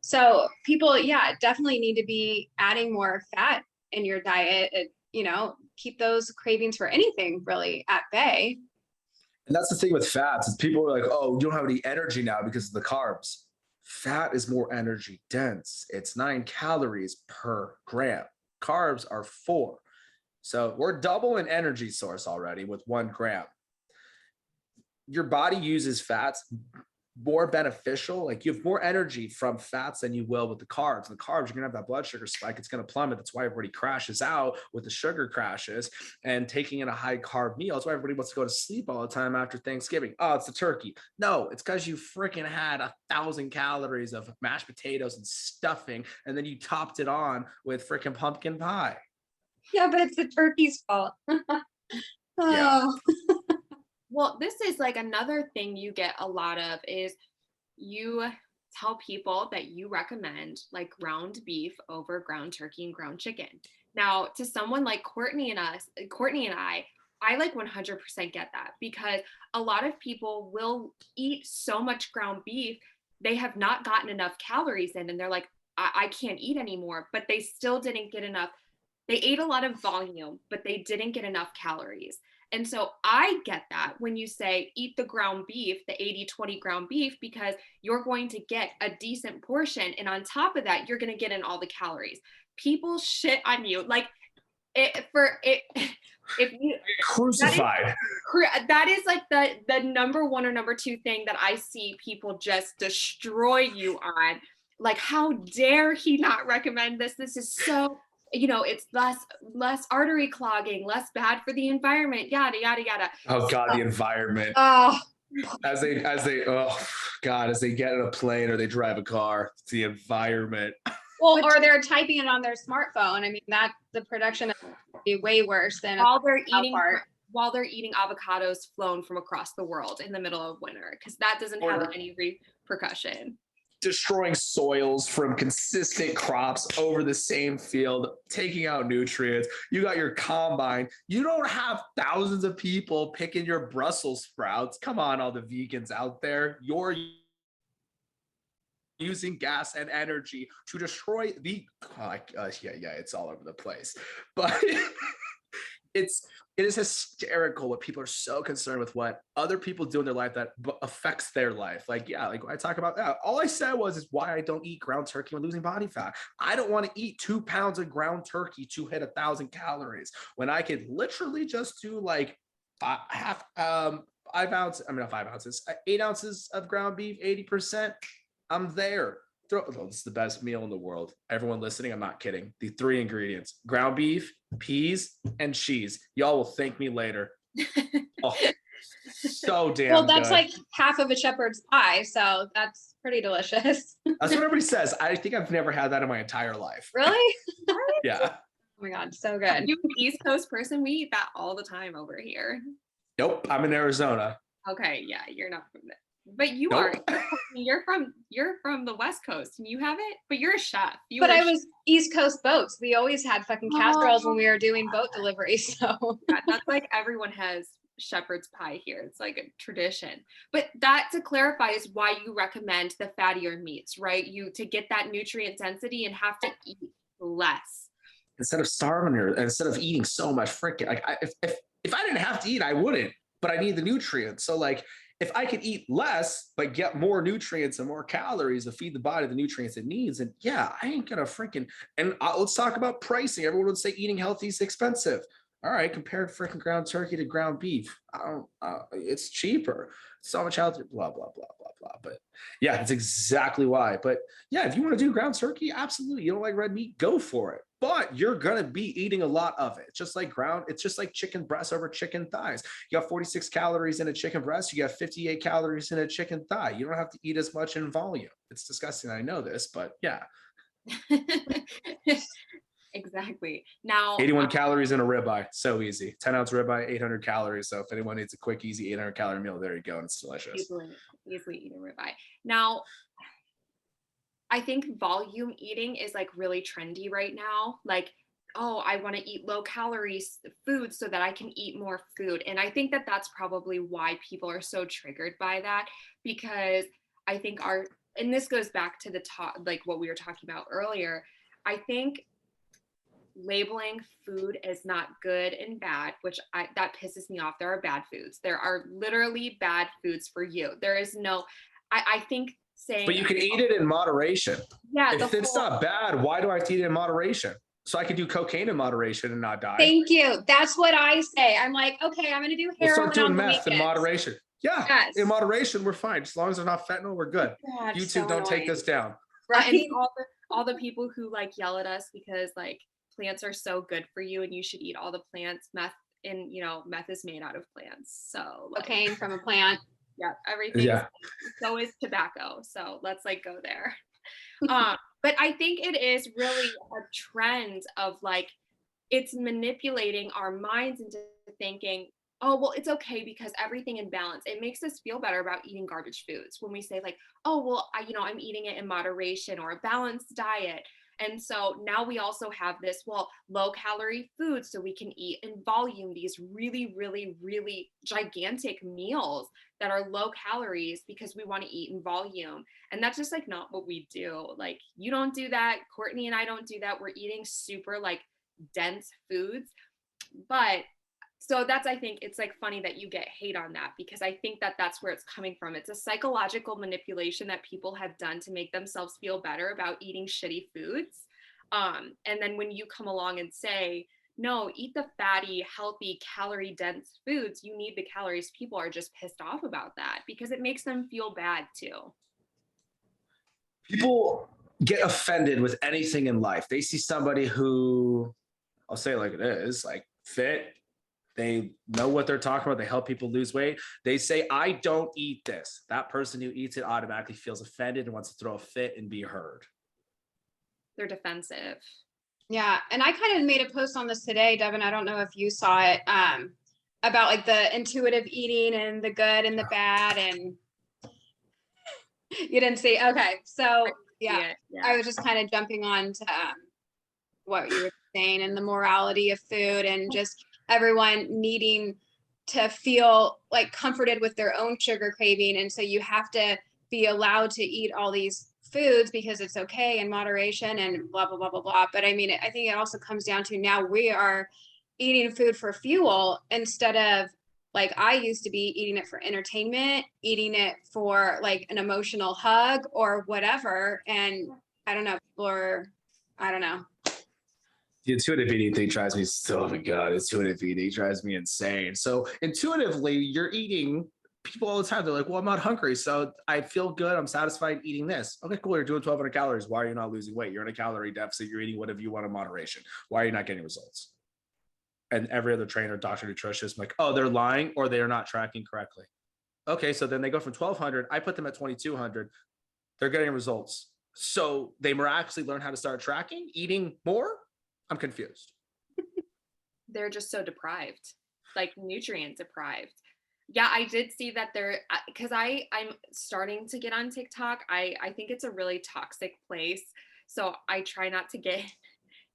So people, yeah, definitely need to be adding more fat in your diet, you know, keep those cravings for anything really at bay. And that's the thing with fats is people are like, oh, you don't have any energy now because of the carbs. Fat is more energy dense. It's 9 calories per gram. Carbs are 4. So we're double an energy source already with 1 gram. Your body uses fats more beneficial. Like you have more energy from fats than you will with the carbs. And the carbs, you're gonna have that blood sugar spike. It's gonna plummet. That's why everybody crashes out with the sugar crashes and taking in a high carb meal. That's why everybody wants to go to sleep all the time after Thanksgiving. Oh, it's the turkey. No, it's because you freaking had 1,000 calories of mashed potatoes and stuffing, and then you topped it on with freaking pumpkin pie. Yeah, but it's the turkey's fault. Yeah. Oh. Well, this is like another thing you get a lot of is you tell people that you recommend like ground beef over ground turkey and ground chicken. Now, to someone like Courtney and I like 100% get that, because a lot of people will eat so much ground beef, they have not gotten enough calories in, and they're like, I can't eat anymore, but they still didn't get enough. They ate a lot of volume, but they didn't get enough calories. And so I get that when you say eat the ground beef, the 80-20 ground beef, because you're going to get a decent portion. And on top of that, you're going to get in all the calories. People shit on you. Like if you Crucified. that is like the number one or number two thing that I see people just destroy you on. like, how dare he not recommend this? This is so, it's less artery clogging, less bad for the environment, yada yada yada. Oh God, the environment. Oh, As they get in a plane or they drive a car, it's the environment. well, or they're typing it on their smartphone. I mean, that the production would be way worse than while they're eating part. while they're eating avocados flown from across the world in the middle of winter, because that doesn't have Or- any repercussion. Destroying soils from consistent crops over the same field, taking out nutrients. You got your combine. You don't have thousands of people picking your Brussels sprouts. Come on, all the vegans out there. You're using gas and energy to destroy the it's all over the place. But it is hysterical what people are so concerned with what other people do in their life that affects their life. Like I talk about that. All I said is why I don't eat ground turkey when losing body fat. I don't want to eat 2 pounds of ground turkey to hit 1,000 calories when I could literally just do like 5 ounces, 8 ounces of ground beef, 80%. I'm there. This is the best meal in the world. Everyone listening, I'm not kidding. The 3 ingredients: ground beef, peas, and cheese. Y'all will thank me later. Oh, so damn Well, that's good. like half of a shepherd's pie, so that's pretty delicious. That's what everybody says. I think I've never had that in my entire life. Really? Yeah. Oh my God, so good. You an East Coast person? We eat that all the time over here. Nope. I'm in Arizona. Okay, yeah, you're not from there, but you Nope. are. You're from the West Coast, and you have it. But you're a chef. But I was East Coast boats. We always had fucking casseroles when we were doing boat deliveries. So Yeah, that's like everyone has shepherd's pie here. It's like a tradition. But that, to clarify, is why you recommend the fattier meats, right? You to get that nutrient density and have to eat less. Instead of eating so much freaking like if I didn't have to eat, I wouldn't. But I need the nutrients. So like if I could eat less, but get more nutrients and more calories to feed the body the nutrients it needs, and yeah, I ain't gonna freaking. And let's talk about pricing. Everyone would say eating healthy is expensive. All right, compare freaking ground turkey to ground beef. It's cheaper. So much healthier. Blah blah blah blah blah. But yeah, that's exactly why. But yeah, if you want to do ground turkey, absolutely. You don't like red meat, go for it. But you're gonna be eating a lot of it. It's just like chicken breast over chicken thighs. You got 46 calories in a chicken breast, you got 58 calories in a chicken thigh. You don't have to eat as much in volume. It's disgusting, I know this, but yeah. Exactly. Now 81 calories in a ribeye, so easy. 10-ounce ribeye, 800 calories. So if anyone needs a quick, easy 800-calorie meal, there you go, and it's delicious. Easily eat a ribeye. Now, I think volume eating is like really trendy right now. Like, oh, I want to eat low calories food so that I can eat more food. And I think that that's probably why people are so triggered by that, because I think and this goes back to the top, like what we were talking about earlier. I think labeling food as not good and bad, that pisses me off. There are bad foods. There are literally bad foods for you. There is no, I think saying. But you can eat it in moderation. Yeah. If it's not bad, why do I have to eat it in moderation? So I could do cocaine in moderation and not die. Thank you. That's what I say. I'm like, okay, I'm going to do heroin. We'll start doing on the meth in weekends. moderation. Yeah, Yes. in moderation, we're fine. As long as there's not fentanyl, we're good. God, YouTube, so don't take annoying. this down. Right. And all the people who like yell at us because like plants are so good for you and you should eat all the plants. Meth is made out of plants. So like, Cocaine from a plant. Yeah, everything. Yeah. So is tobacco. So let's like go there. But I think it is really a trend of like, it's manipulating our minds into thinking, oh, well, it's okay because everything in balance. It makes us feel better about eating garbage foods when we say like, oh, well, I'm eating it in moderation or a balanced diet. And so now we also have this, low calorie foods so we can eat in volume, these really, really, really gigantic meals that are low calories because we want to eat in volume. And that's just like not what we do. Like you don't do that. Courtney and I don't do that. We're eating super like dense foods. But so I think it's like funny that you get hate on that, because I think that that's where it's coming from. It's a psychological manipulation that people have done to make themselves feel better about eating shitty foods. And then when you come along and say, no, eat the fatty, healthy, calorie dense foods, you need the calories. People are just pissed off about that because it makes them feel bad too. People get offended with anything in life. They see somebody who, I'll say it like it is, like fit, they know what they're talking about. They help people lose weight. They say, I don't eat this. That person who eats it automatically feels offended and wants to throw a fit and be heard. They're defensive. Yeah. And I kind of made a post on this today, Devin. I don't know if you saw it, about like the intuitive eating and the good and the bad. And you didn't see. Okay. So yeah, I was just kind of jumping on to what you were saying and the morality of food and just everyone needing to feel like comforted with their own sugar craving. And so you have to be allowed to eat all these foods because it's okay in moderation and blah, blah, blah, blah, blah. But I mean, I think it also comes down to now we are eating food for fuel instead of like I used to be eating it for entertainment, eating it for like an emotional hug or whatever. And I don't know, or I don't know. The intuitive eating thing drives me, oh my God, intuitive eating drives me insane. So intuitively, you're eating, people all the time, they're like, well, I'm not hungry, so I feel good, I'm satisfied eating this. Okay, cool, you're doing 1,200 calories. Why are you not losing weight? You're in a calorie deficit, you're eating whatever you want in moderation. Why are you not getting results? And every other trainer, doctor, nutritionist, like, oh, they're lying or they're not tracking correctly. Okay, so then they go from 1,200, I put them at 2,200, they're getting results. So they miraculously learn how to start tracking, eating more? I'm confused. They're just so deprived, like nutrient deprived. Yeah, I did see that there, because I'm starting to get on TikTok. I think it's a really toxic place, so I try not to get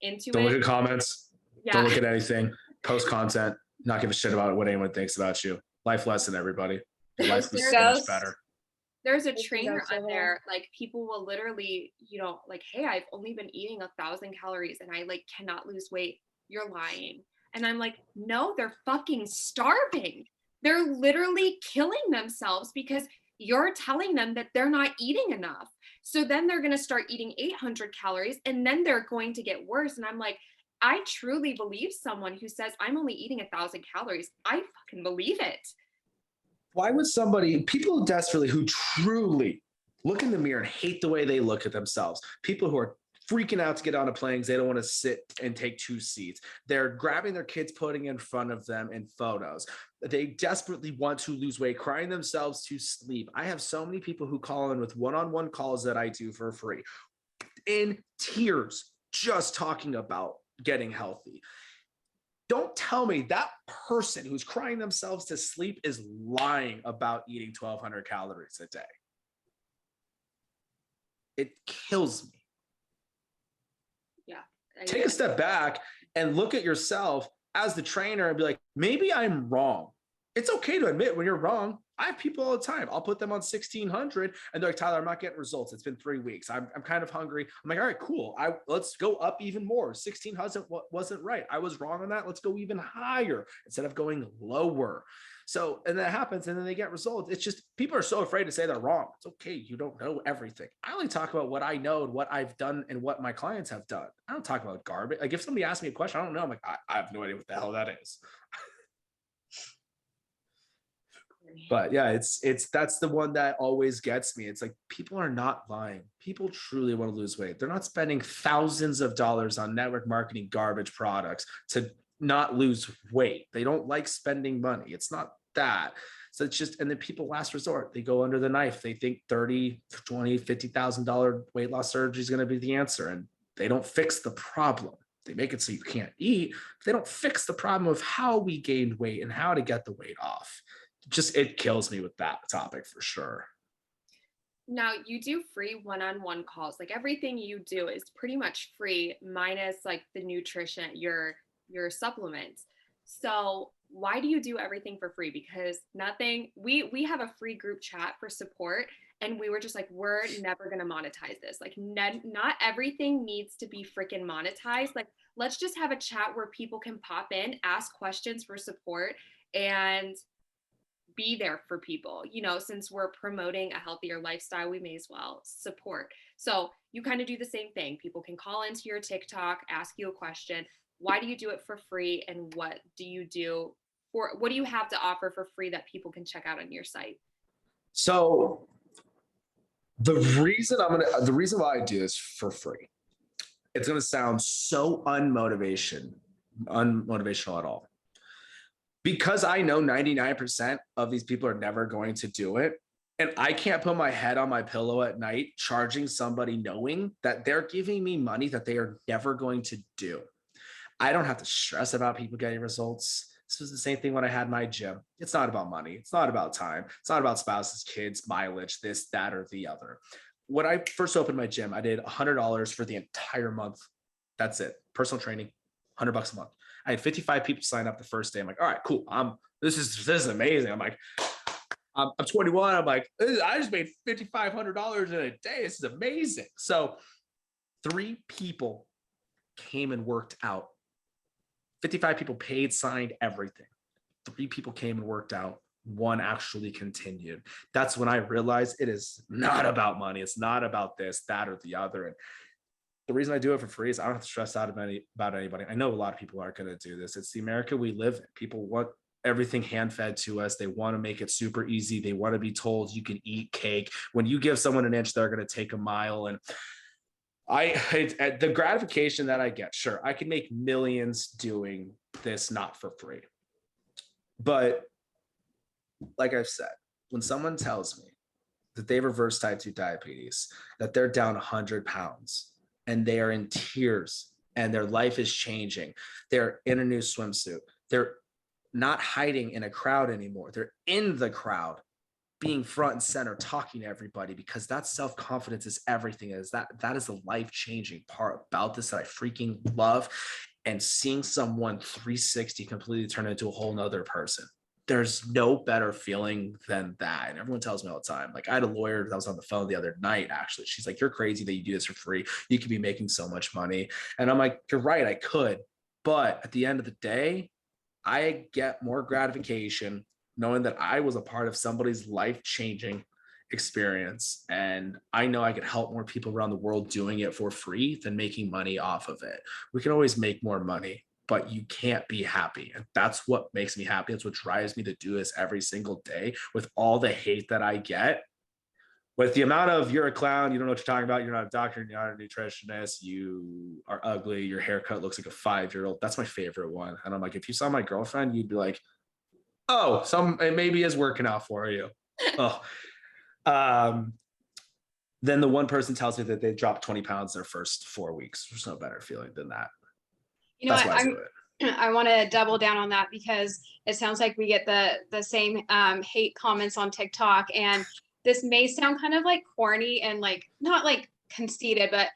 into Don't look it. at comments. Yeah. Don't look at anything. Post content. Not give a shit about what anyone thinks about you. Life lesson, everybody. Your life was so much better. There's a trainer on there, like people will literally, like, hey, I've only been eating 1,000 calories and I like cannot lose weight. You're lying. And I'm like, no, they're fucking starving. They're literally killing themselves because you're telling them that they're not eating enough. So then they're going to start eating 800 calories and then they're going to get worse. And I'm like, I truly believe someone who says I'm only eating 1,000 calories. I fucking believe it. Why would somebody, people desperately who truly look in the mirror and hate the way they look at themselves, people who are freaking out to get on a plane because they don't want to sit and take 2 seats. They're grabbing their kids, putting in front of them in photos. They desperately want to lose weight, crying themselves to sleep. I have so many people who call in with one-on-one calls that I do for free, in tears, just talking about getting healthy. Don't tell me that person who's crying themselves to sleep is lying about eating 1,200 calories a day. It kills me. Yeah. Take a step back and look at yourself as the trainer and be like, maybe I'm wrong. It's okay to admit when you're wrong. I have people all the time. I'll put them on 1,600 and they're like, Tyler, I'm not getting results. It's been 3 weeks. I'm kind of hungry. I'm like, all right, cool. Let's go up even more. 1,600 wasn't right. I was wrong on that. Let's go even higher instead of going lower. So, and that happens and then they get results. It's just, people are so afraid to say they're wrong. It's okay. You don't know everything. I only talk about what I know and what I've done and what my clients have done. I don't talk about garbage. Like if somebody asks me a question, I don't know. I'm like, I have no idea what the hell that is. But yeah, that's the one that always gets me. It's like people are not lying. People truly want to lose weight. They're not spending thousands of dollars on network marketing garbage products to not lose weight. They don't like spending money. It's not that. So it's just, and then people last resort, they go under the knife. They think $30, $20, $50,000 weight loss surgery is going to be the answer. And they don't fix the problem. They make it so you can't eat. But they don't fix the problem of how we gained weight and how to get the weight off. Just, it kills me with that topic for sure. Now you do free one-on-one calls. Like everything you do is pretty much free minus like the nutrition, your supplements. So why do you do everything for free? Because nothing, we have a free group chat for support and we were just like, we're never going to monetize this. Like not everything needs to be freaking monetized. Like let's just have a chat where people can pop in, ask questions for support and be there for people. Since we're promoting a healthier lifestyle, we may as well support. So you kind of do the same thing. People can call into your TikTok, ask you a question. Why do you do it for free? And what do you have to offer for free that people can check out on your site? So The reason why I do this for free, it's gonna sound so unmotivational at all. Because I know 99% of these people are never going to do it. And I can't put my head on my pillow at night charging somebody knowing that they're giving me money that they are never going to do. I don't have to stress about people getting results. This was the same thing when I had my gym. It's not about money. It's not about time. It's not about spouses, kids, mileage, this, that, or the other. When I first opened my gym, I did $100 for the entire month. That's it. Personal training, $100 a month. I had 55 people sign up the first day. I'm like, all right, cool. This is amazing. I'm like, I'm 21. I'm like, I just made $5,500 in a day. This is amazing. So 3 people came and worked out. 55 people paid, signed everything. 3 people came and worked out. 1 actually continued. That's when I realized it is not about money. It's not about this, that, or the other. And the reason I do it for free is I don't have to stress out about anybody. I know a lot of people aren't going to do this. It's the America we live in. People want everything hand fed to us. They want to make it super easy. They want to be told you can eat cake. When you give someone an inch, they're going to take a mile. And the gratification that I get, sure, I can make millions doing this not for free. But like I've said, when someone tells me that they reverse type 2 diabetes, that they're down 100 pounds, and they are in tears and their life is changing. They're in a new swimsuit. They're not hiding in a crowd anymore. They're in the crowd, being front and center, talking to everybody, because that self-confidence is everything. That is the life-changing part about this that I freaking love. And seeing someone 360 completely turn into a whole nother person. There's no better feeling than that. And everyone tells me all the time. Like, I had a lawyer that was on the phone the other night, actually. She's like, you're crazy that you do this for free. You could be making so much money. And I'm like, you're right, I could. But at the end of the day, I get more gratification knowing that I was a part of somebody's life-changing experience. And I know I could help more people around the world doing it for free than making money off of it. We can always make more money, but you can't be happy. And that's what makes me happy. That's what drives me to do this every single day with all the hate that I get. With the amount of you're a clown, you don't know what you're talking about, you're not a doctor, you're not a nutritionist, you are ugly, your haircut looks like a 5-year-old. That's my favorite one. And I'm like, if you saw my girlfriend, you'd be like, oh, it maybe is working out for you. Oh. Then the one person tells me that they dropped 20 pounds their first 4 weeks. There's no better feeling than that. You know That's what? why I do it. I want to double down on that because it sounds like we get the same hate comments on TikTok, and this may sound kind of like corny and like not like conceited, but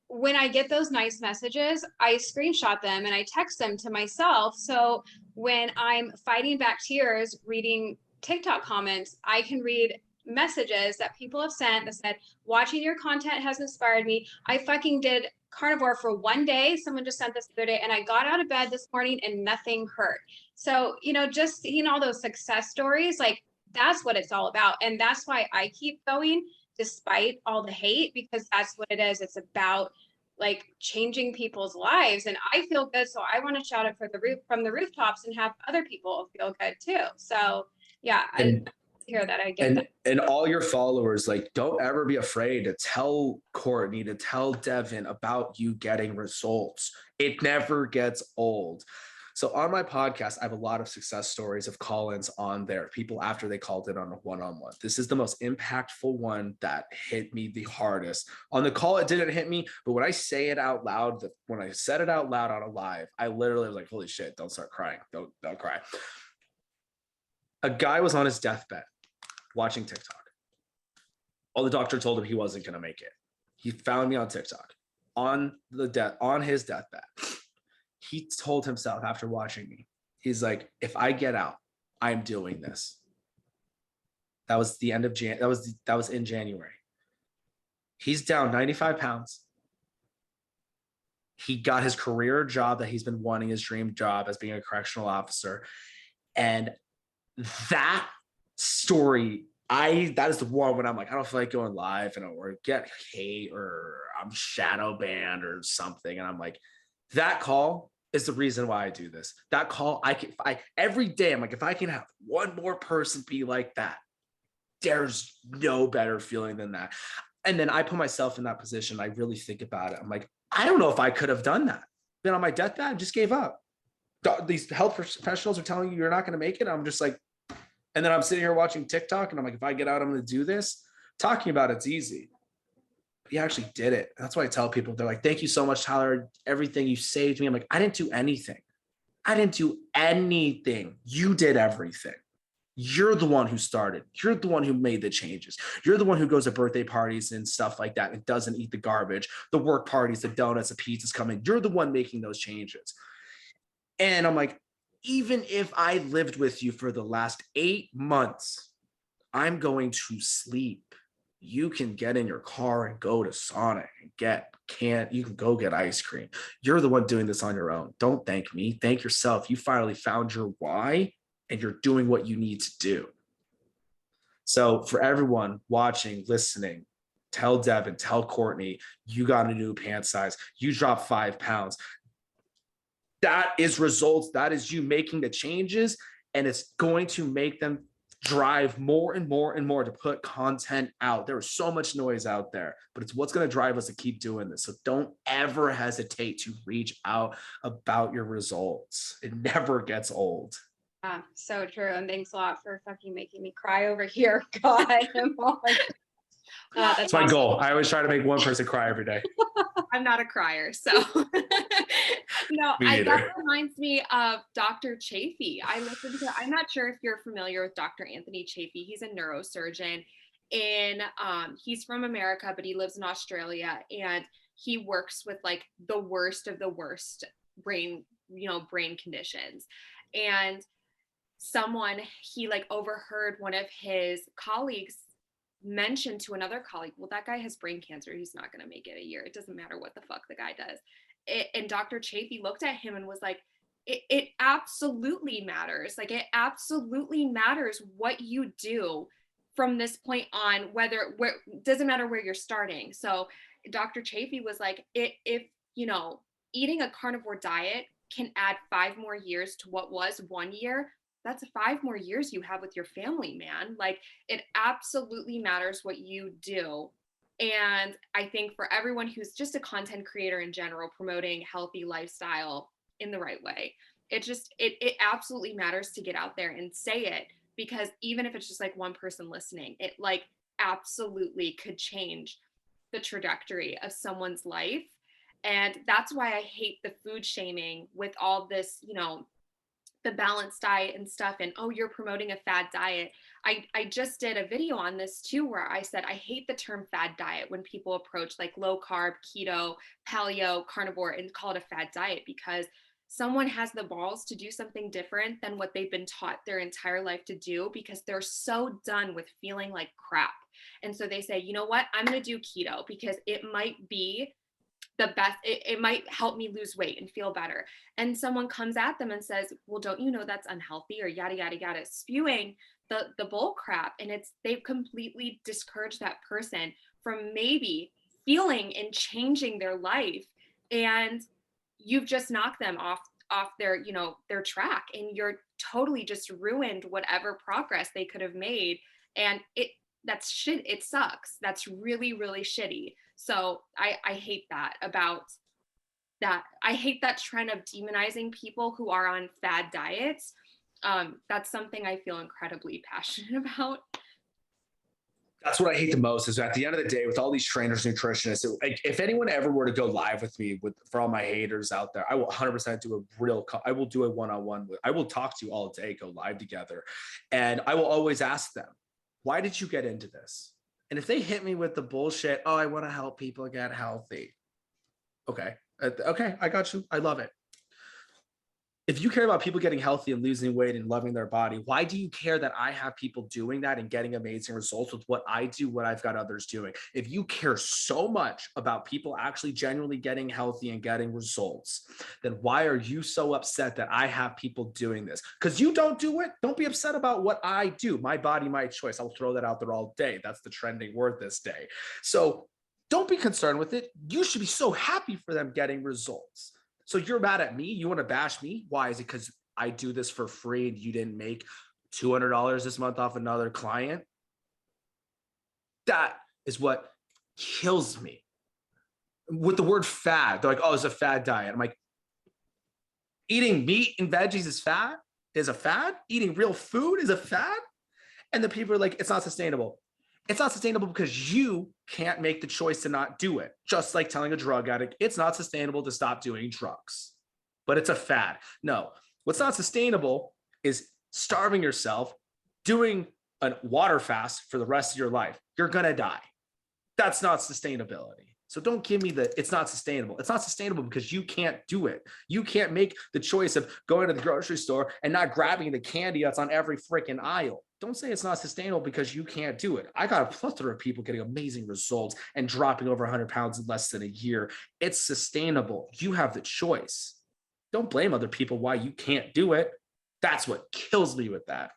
when I get those nice messages, I screenshot them and I text them to myself. So when I'm fighting back tears reading TikTok comments, I can read messages that people have sent that said, watching your content has inspired me. I fucking did carnivore for 1 day. Someone just sent this the other day, and I got out of bed this morning and nothing hurt. So, just seeing all those success stories, like that's what it's all about. And that's why I keep going despite all the hate, because that's what it is. It's about like changing people's lives. And I feel good. So I want to shout it from the rooftops and have other people feel good too. So yeah, I hear that. I get that. And all your followers, like, don't ever be afraid to tell Courtney, to tell Devin about you getting results. It never gets old. So on my podcast, I have a lot of success stories of call-ins on there, people after they called in on a one-on-one. This is the most impactful one that hit me the hardest. On the call, it didn't hit me, but when I say it out loud, when I said it out loud on a live, I literally was like, holy shit, don't start crying. Don't cry. A guy was on his deathbed watching TikTok. All the doctor told him he wasn't going to make it. He found me on TikTok on his deathbed. He told himself after watching me, he's like, if I get out, I'm doing this. That was the end of that was in January. He's down 95 pounds. He got his career job that he's been wanting, his dream job as being a correctional officer. And that story, that is the one when I'm like, I don't feel like going live or get hate or I'm shadow banned or something. And I'm like, that call is the reason why I do this. That call, every day, I'm like, if I can have one more person be like that, there's no better feeling than that. And then I put myself in that position. I really think about it. I'm like, I don't know if I could have done that. Been on my deathbed, I just gave up. These health professionals are telling you you're not going to make it. I'm just like, and then I'm sitting here watching TikTok and I'm like, if I get out, I'm going to do this. Talking about it's easy. But you actually did it. That's why I tell people, they're like, thank you so much, Tyler. Everything you saved me. I'm like, I didn't do anything. I didn't do anything. You did everything. You're the one who started. You're the one who made the changes. You're the one who goes to birthday parties and stuff like that and doesn't eat the garbage, the work parties, the donuts, the pizzas coming. You're the one making those changes. And I'm like, even if I lived with you for the last 8 months, I'm going to sleep. You can get in your car and go to Sonic and you can go get ice cream. You're the one doing this on your own. Don't thank me. Thank yourself. You finally found your why and you're doing what you need to do. So for everyone watching, listening, tell Devin, tell Courtney, you got a new pant size. You dropped 5 pounds. That is results. That is you making the changes, and it's going to make them drive more and more and more to put content out. There is so much noise out there, but it's what's going to drive us to keep doing this. So don't ever hesitate to reach out about your results. It never gets old. So true. And thanks a lot for fucking making me cry over here. God, I'm all like, that's my goal. I always try to make one person cry every day. I'm not a crier, so no, that reminds me of Dr. Chafee. I'm not sure if you're familiar with Dr. Anthony Chafee. He's a neurosurgeon and he's from America, but he lives in Australia, and he works with like the worst of the worst brain conditions. And he like overheard one of his colleagues mention to another colleague, well, that guy has brain cancer. He's not going to make it a year. It doesn't matter what the fuck the guy does. And Dr. Chafee looked at him and was like, it absolutely matters. Like, it absolutely matters what you do from this point on, doesn't matter where you're starting. So Dr. Chafee was like, if eating a carnivore diet can add 5 more years to what was 1 year, that's 5 more years you have with your family, man. Like, it absolutely matters what you do. And I think for everyone who's just a content creator in general, promoting healthy lifestyle in the right way, it absolutely matters to get out there and say it, because even if it's just like one person listening, it like absolutely could change the trajectory of someone's life. And that's why I hate the food shaming with all this, the balanced diet and stuff, and oh, you're promoting a fad diet. I just did a video on this too, where I said I hate the term fad diet when people approach like low carb, keto, paleo, carnivore and call it a fad diet, because someone has the balls to do something different than what they've been taught their entire life to do, because they're so done with feeling like crap. And so they say, you know what, I'm going to do keto because it might be the best, it might help me lose weight and feel better. And someone comes at them and says, well, don't you know that's unhealthy, or yada, yada, yada, spewing the bull crap. And they've completely discouraged that person from maybe feeling and changing their life. And you've just knocked them off their, their track, and you're totally just ruined whatever progress they could have made. And that's shit. It sucks. That's really, really shitty. So I hate that about that. I hate that trend of demonizing people who are on fad diets. That's something I feel incredibly passionate about. That's what I hate the most, is at the end of the day, with all these trainers, nutritionists, if anyone ever were to go live with me, for all my haters out there, I will 100% do I will do a one-on-one I will talk to you all day, go live together. And I will always ask them, why did you get into this? And if they hit me with the bullshit, oh, I want to help people get healthy. Okay. I got you. I love it. If you care about people getting healthy and losing weight and loving their body, why do you care that I have people doing that and getting amazing results with what I do, what I've got others doing? If you care so much about people actually genuinely getting healthy and getting results, then why are you so upset that I have people doing this? Because you don't do it. Don't be upset about what I do. My body, my choice. I'll throw that out there all day. That's the trending word this day. So don't be concerned with it. You should be so happy for them getting results. So you're mad at me? You want to bash me? Why? Is it because I do this for free and you didn't make $200 this month off another client? That is what kills me. With the word fad, they're like, oh, it's a fad diet. I'm like, eating meat and veggies is a fad? Eating real food is a fad? And the people are like, it's not sustainable. It's not sustainable because you can't make the choice to not do it. Just like telling a drug addict, it's not sustainable to stop doing drugs, but it's a fad. No, what's not sustainable is starving yourself, doing a water fast for the rest of your life. You're going to die. That's not sustainability. So don't give me it's not sustainable. It's not sustainable because you can't do it. You can't make the choice of going to the grocery store and not grabbing the candy that's on every freaking aisle. Don't say it's not sustainable because you can't do it. I got a plethora of people getting amazing results and dropping over 100 pounds in less than a year. It's sustainable. You have the choice. Don't blame other people why you can't do it. That's what kills me with that.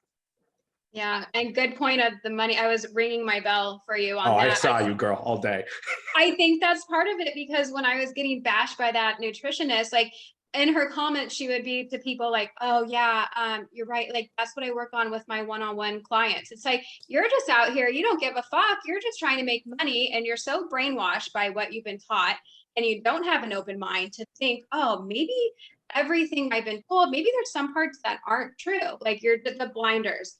Yeah, and good point of the money. I was ringing my bell for you on that. I saw you, girl, all day. I think that's part of it, because when I was getting bashed by that nutritionist, like in her comments, she would be to people like, oh yeah, you're right. Like that's what I work on with my one-on-one clients. It's like, you're just out here, you don't give a fuck. You're just trying to make money, and you're so brainwashed by what you've been taught, and you don't have an open mind to think, oh, maybe everything I've been told, maybe there's some parts that aren't true. Like the blinders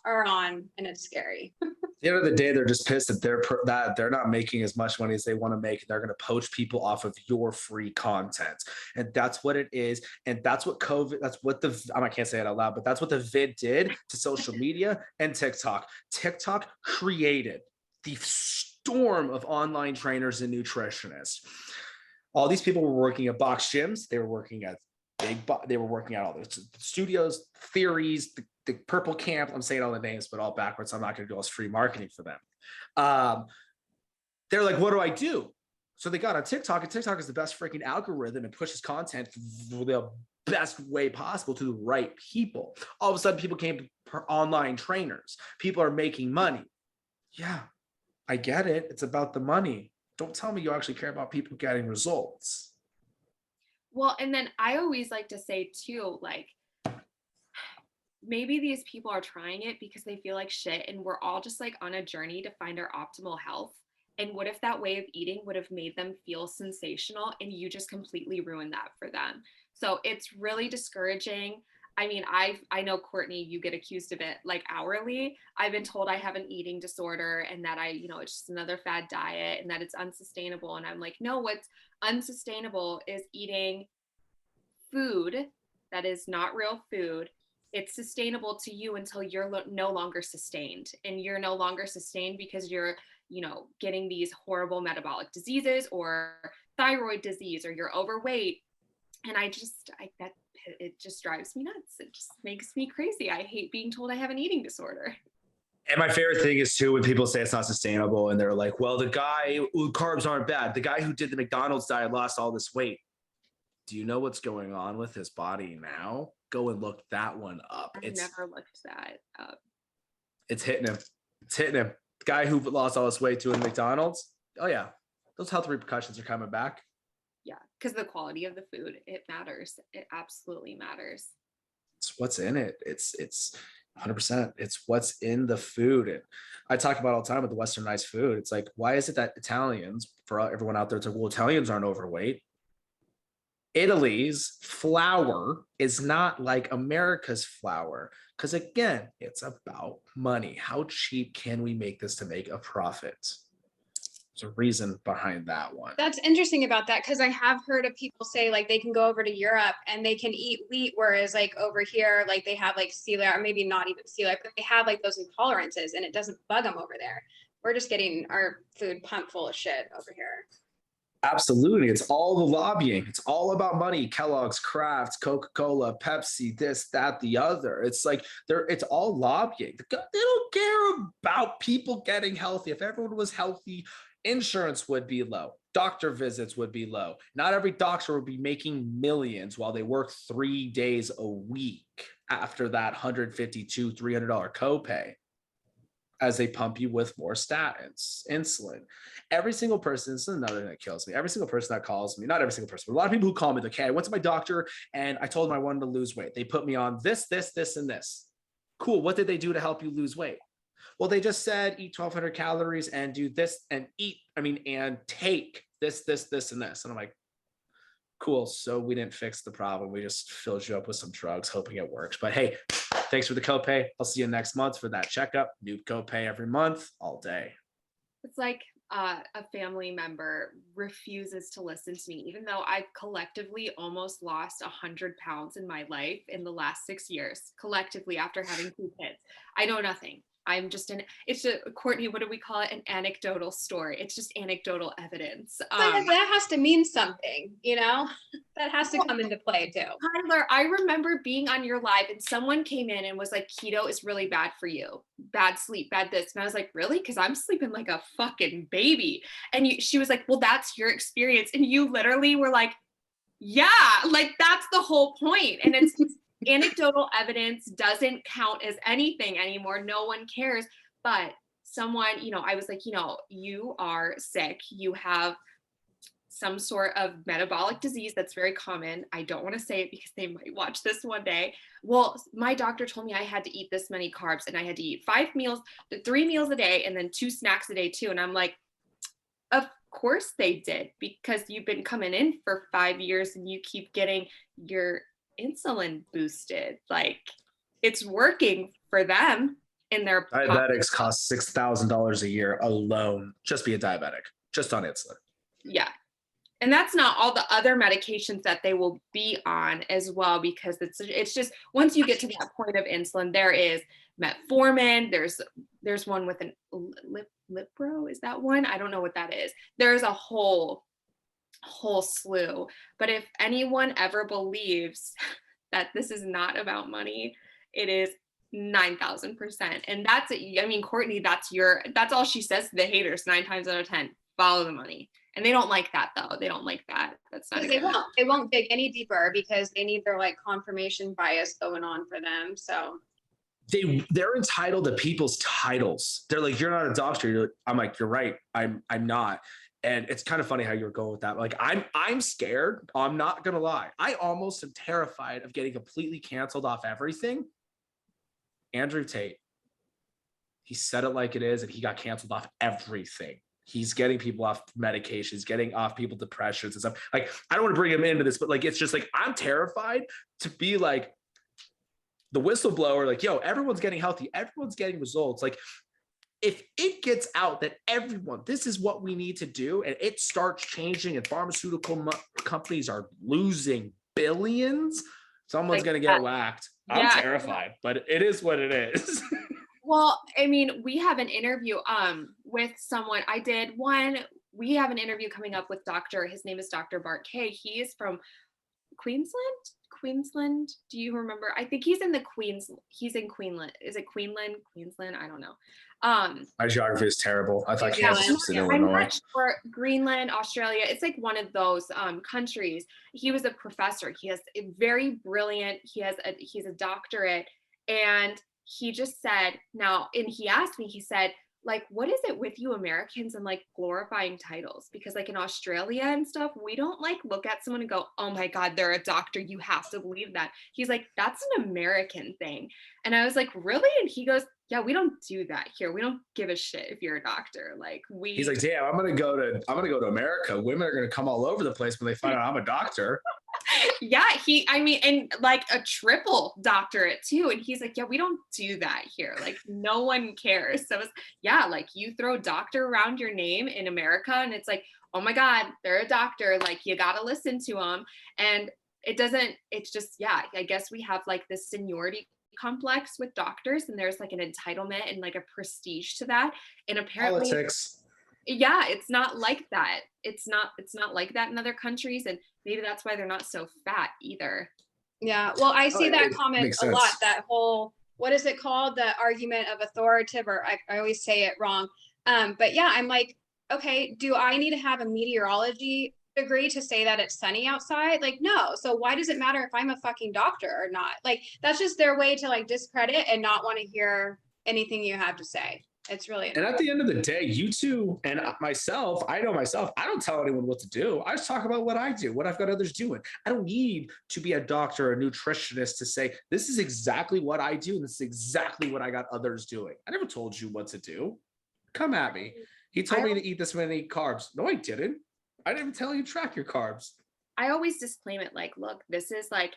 are on, and it's scary. At the end of the day, they're just pissed that they're not making as much money as they want to make. They're going to poach people off of your free content. And that's what it is. And that's what I can't say it out loud, but that's what the vid did to social media and TikTok. TikTok created the storm of online trainers and nutritionists. All these people were working at box gyms. They were working at they were working at all the studios, theories, the purple camp. I'm saying all the names, but all backwards. I'm not going to do all this free marketing for them. They're like, what do I do? So they got on TikTok, and TikTok is the best freaking algorithm and pushes content the best way possible to the right people. All of a sudden, people came to online trainers. People are making money. Yeah, I get it. It's about the money. Don't tell me you actually care about people getting results. Well, and then I always like to say too, like, maybe these people are trying it because they feel like shit, and we're all just like on a journey to find our optimal health. And what if that way of eating would have made them feel sensational, and you just completely ruined that for them? So it's really discouraging. I mean, I know, Courtney, you get accused of it like hourly. I've been told I have an eating disorder, and that it's just another fad diet, and that it's unsustainable. And I'm like, no, what's unsustainable is eating food that is not real food. It's sustainable to you until you're no longer sustained, and you're no longer sustained because you're, getting these horrible metabolic diseases or thyroid disease, or you're overweight. And it just drives me nuts. It just makes me crazy. I hate being told I have an eating disorder. And my favorite thing is too, when people say it's not sustainable and they're like, well, carbs aren't bad. The guy who did the McDonald's diet lost all this weight. Do you know what's going on with his body now? Go and look that one up. I've never looked that up. It's hitting him. The guy who lost all this weight doing McDonald's. Oh yeah. Those health repercussions are coming back. Yeah, because the quality of the food, it matters. It absolutely matters. It's what's in it. It's 100%. It's what's in the food. And I talk about all the time with the westernized food. It's like, why is it that Italians, for everyone out there, it's like, well, Italians aren't overweight. Italy's flour is not like America's flour. Because again, it's about money. How cheap can we make this to make a profit? There's a reason behind that one. That's interesting about that, because I have heard of people say like they can go over to Europe and they can eat wheat, whereas like over here, like they have like celiac, or maybe not even celiac, but they have like those intolerances, and it doesn't bug them over there. We're just getting our food pumped full of shit over here. Absolutely. It's all the lobbying. It's all about money. Kellogg's, Kraft, Coca-Cola, Pepsi, this, that, the other. It's like it's all lobbying. They don't care about people getting healthy. If everyone was healthy, insurance would be low. Doctor visits would be low. Not every doctor would be making millions while they work 3 days a week after that $152, $300 copay, as they pump you with more statins, insulin. Every single person, this is another thing that kills me. Every single person that calls me, not every single person, but a lot of people who call me, like, hey, I went to my doctor and I told them I wanted to lose weight. They put me on this, and this. Cool. What did they do to help you lose weight? Well, they just said eat 1,200 calories and do this and and take this, and this. And I'm like, cool. So we didn't fix the problem. We just filled you up with some drugs, hoping it works. But hey, thanks for the copay. I'll see you next month for that checkup. New copay every month, all day. It's like a family member refuses to listen to me, even though I've collectively almost lost 100 pounds in my life in the last 6 years, collectively after having 2 kids. I know nothing. I'm just it's a Courtney, what do we call it? An anecdotal story. It's just anecdotal evidence. But that has to mean something, you know, that has to come into play too. Tyler, I remember being on your live and someone came in and was like, keto is really bad for you. Bad sleep, bad this. And I was like, really? Because I'm sleeping like a fucking baby. And she was like, well, that's your experience. And you literally were like, yeah, like that's the whole point. And it's anecdotal evidence doesn't count as anything anymore. No one cares. But someone, I was like, you are sick. You have some sort of metabolic disease that's very common. I don't want to say it because they might watch this one day. Well, my doctor told me I had to eat this many carbs and I had to eat 3 meals a day and then 2 snacks a day too. And I'm like, of course they did, because you've been coming in for 5 years and you keep getting your insulin boosted. Like, it's working for them in their diabetics cost $6,000 a year alone. Just be a diabetic, just on insulin. Yeah. And that's not all the other medications that they will be on as well, because it's just, once you get to that point of insulin, there is metformin, there's one with an Lipro, is that one? I don't know what that is. There's a whole slew. But if anyone ever believes that this is not about money, it is 9,000%. And that's it. I mean, Courtney, that's all she says to the haters 9 times out of 10. Follow the money. And they don't like that though. They don't like that. That's not they won't dig any deeper because they need their like confirmation bias going on for them. So they're entitled to people's titles. They're like, you're not a doctor. I'm like, you're right. I'm not. And it's kind of funny how you're going with that. Like, I'm scared. I'm not gonna lie. I almost am terrified of getting completely canceled off everything. Andrew Tate, he said it like it is, and he got canceled off everything. He's getting people off medications, getting off people depressions and stuff. Like, I don't want to bring him into this, but like, it's just like, I'm terrified to be like the whistleblower, like, yo, everyone's getting healthy. Everyone's getting results. Like, if it gets out that this is what we need to do, and it starts changing and pharmaceutical companies are losing billions, someone's going to get whacked. I'm terrified, but it is what it is. Well, I mean, we have an interview with someone. We have an interview coming up with his name is Dr. Bart Kay. He is from Queensland. Do you remember? I think he's in Queensland. Is it Queensland? I don't know. My geography is terrible. I thought Kansas was in Illinois. I'm not sure. Greenland, Australia. It's like one of those countries. He was a professor. He has a very brilliant. He's a doctorate, and he just said and he asked me. He said, like, what is it with you Americans and like glorifying titles? Because like in Australia and stuff, we don't like look at someone and go, oh my God, they're a doctor. You have to believe that. He's like, that's an American thing. And I was like, really? And he goes, yeah, we don't do that here. We don't give a shit if you're a doctor. Like he's like, damn, I'm gonna go to America. Women are gonna come all over the place when they find out I'm a doctor. Yeah, and like a triple doctorate too. And he's like, yeah, we don't do that here. Like no one cares. So like you throw doctor around your name in America and it's like, oh my God, they're a doctor. Like you got to listen to them. And it's just, I guess we have like this seniority complex with doctors, and there's like an entitlement and like a prestige to that. And apparently politics. Yeah, it's not like that. It's not like that in other countries, and maybe that's why they're not so fat either. Yeah, well, I see that comment a lot, that whole, what is it called? The argument of authoritative, or I always say it wrong. But yeah, I'm like, okay, do I need to have a meteorology degree to say that it's sunny outside? Like, no. So why does it matter if I'm a fucking doctor or not? Like, that's just their way to like discredit and not want to hear anything you have to say. It's really And at the end of the day, you two and myself, I know myself, I don't tell anyone what to do. I just talk about what I do, what I've got others doing. I don't need to be a doctor or a nutritionist to say, this is exactly what I do. And this is exactly what I got others doing. I never told you what to do. Come at me. He told me to eat this many carbs. No, I didn't. I didn't even tell you to track your carbs. I always disclaim it like, look, this is like,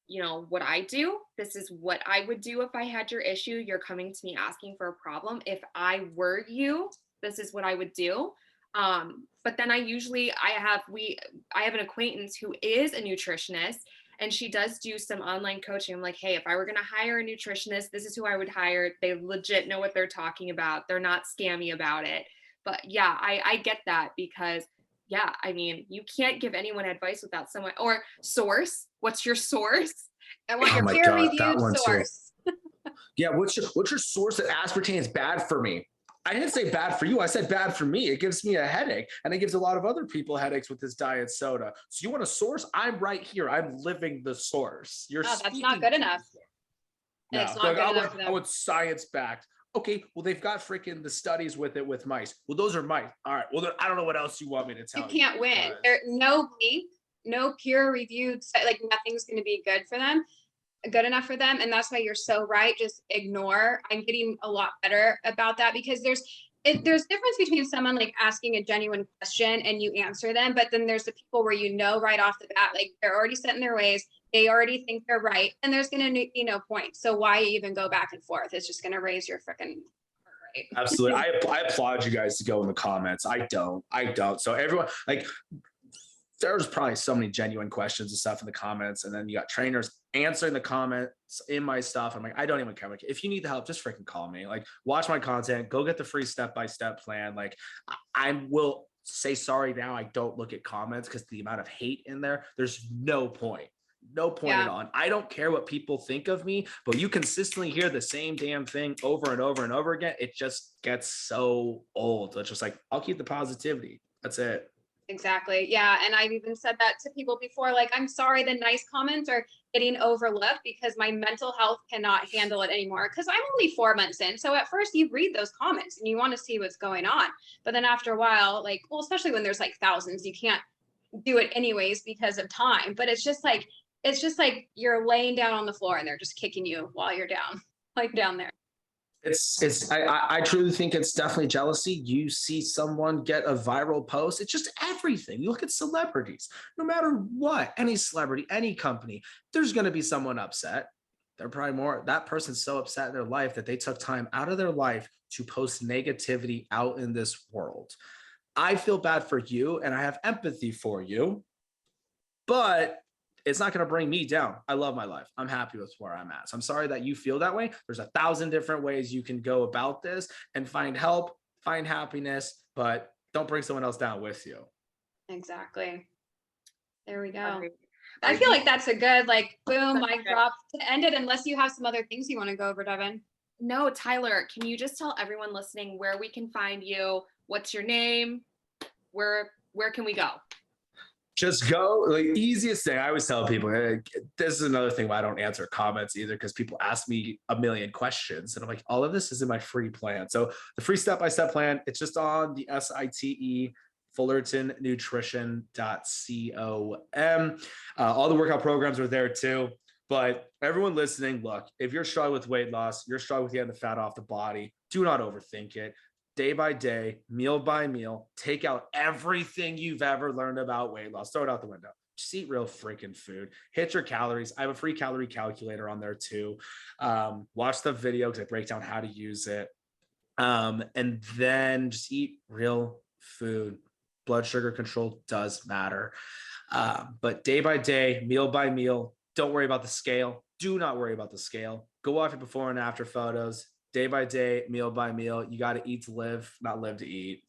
you know, what I do. This is what I would do if I had your issue. You're coming to me asking for a problem. If I were you, this is what I would do. But then I have an acquaintance who is a nutritionist, and she does do some online coaching. I'm like, hey, if I were going to hire a nutritionist, this is who I would hire. They legit know what they're talking about. They're not scammy about it. But yeah, I get that, because yeah, I mean, you can't give anyone advice without someone or source. What's your source? I want Oh your my peer God, reviewed that one too. source. Yeah, what's your source that aspartame is bad for me? I didn't say bad for you. I said bad for me. It gives me a headache, and it gives a lot of other people headaches with this diet soda. So you want a source? I'm right here. I'm living the source. You're No, that's not good enough. No, It's not good enough for I them. want science backed. Okay, well, they've got freaking the studies with it with mice. Well, those are mice. All right. Well, I don't know what else you want me to tell You can't win. because- There, no link, no peer reviewed, like nothing's going to be good for them, good enough for them. And that's why you're so right. Just ignore. I'm getting a lot better about that, because there's difference between someone like asking a genuine question and you answer them, but then there's the people where you know right off the bat, like they're already set in their ways. They already think they're right, and there's going to be no point. So why even go back and forth? It's just going to raise your freaking heart rate. Absolutely. I applaud you guys to go in the comments. I don't. So everyone, like, there's probably so many genuine questions and stuff in the comments. And then you got trainers answering the comments in my stuff. I'm like, I don't even care. Like, if you need the help, just freaking call me. Like, watch my content, go get the free step-by-step plan. Like, I will say sorry now. I don't look at comments because the amount of hate in there, there's no point. No point at all. And I don't care what people think of me, but you consistently hear the same damn thing over and over and over again. It just gets so old. It's just like, I'll keep the positivity. That's it. Exactly. Yeah. And I've even said that to people before, like, I'm sorry, the nice comments are getting overlooked because my mental health cannot handle it anymore. Cause I'm only 4 months in. So at first you read those comments and you want to see what's going on. But then after a while, like, well, especially when there's like thousands, you can't do it anyways because of time. But it's just like you're laying down on the floor and they're just kicking you while you're down, like down there. I truly think it's definitely jealousy. You see someone get a viral post. It's just everything. You look at celebrities, no matter what, any celebrity, any company, there's going to be someone upset. They're probably that person's so upset in their life that they took time out of their life to post negativity out in this world. I feel bad for you and I have empathy for you, but it's not going to bring me down. I love my life. I'm happy with where I'm at. So I'm sorry that you feel that way. There's 1,000 different ways you can go about this and find help, find happiness, but don't bring someone else down with you. Exactly. There we go. Right. I feel like that's a good, like, boom, mic drop to end it, unless you have some other things you want to go over, Devin. No, Tyler, can you just tell everyone listening where we can find you? What's your name? Where can we go? Just go. The easiest thing I always tell people, this is another thing why I don't answer comments either, because people ask me a million questions and I'm like, all of this is in my free plan. So the free step-by-step plan, it's just on the SITE FullertonNutrition.com. All the workout programs are there too. But everyone listening, look, if you're struggling with weight loss, you're struggling with getting the fat off the body, do not overthink it. Day by day, meal by meal, take out everything you've ever learned about weight loss, throw it out the window. Just eat real freaking food. Hit your calories. I have a free calorie calculator on there too. Watch the video because I break down how to use it. And then just eat real food. Blood sugar control does matter. But day by day, meal by meal, don't worry about the scale. Do not worry about the scale. Go watch your before and after photos. Day by day, meal by meal. You got to eat to live, not live to eat.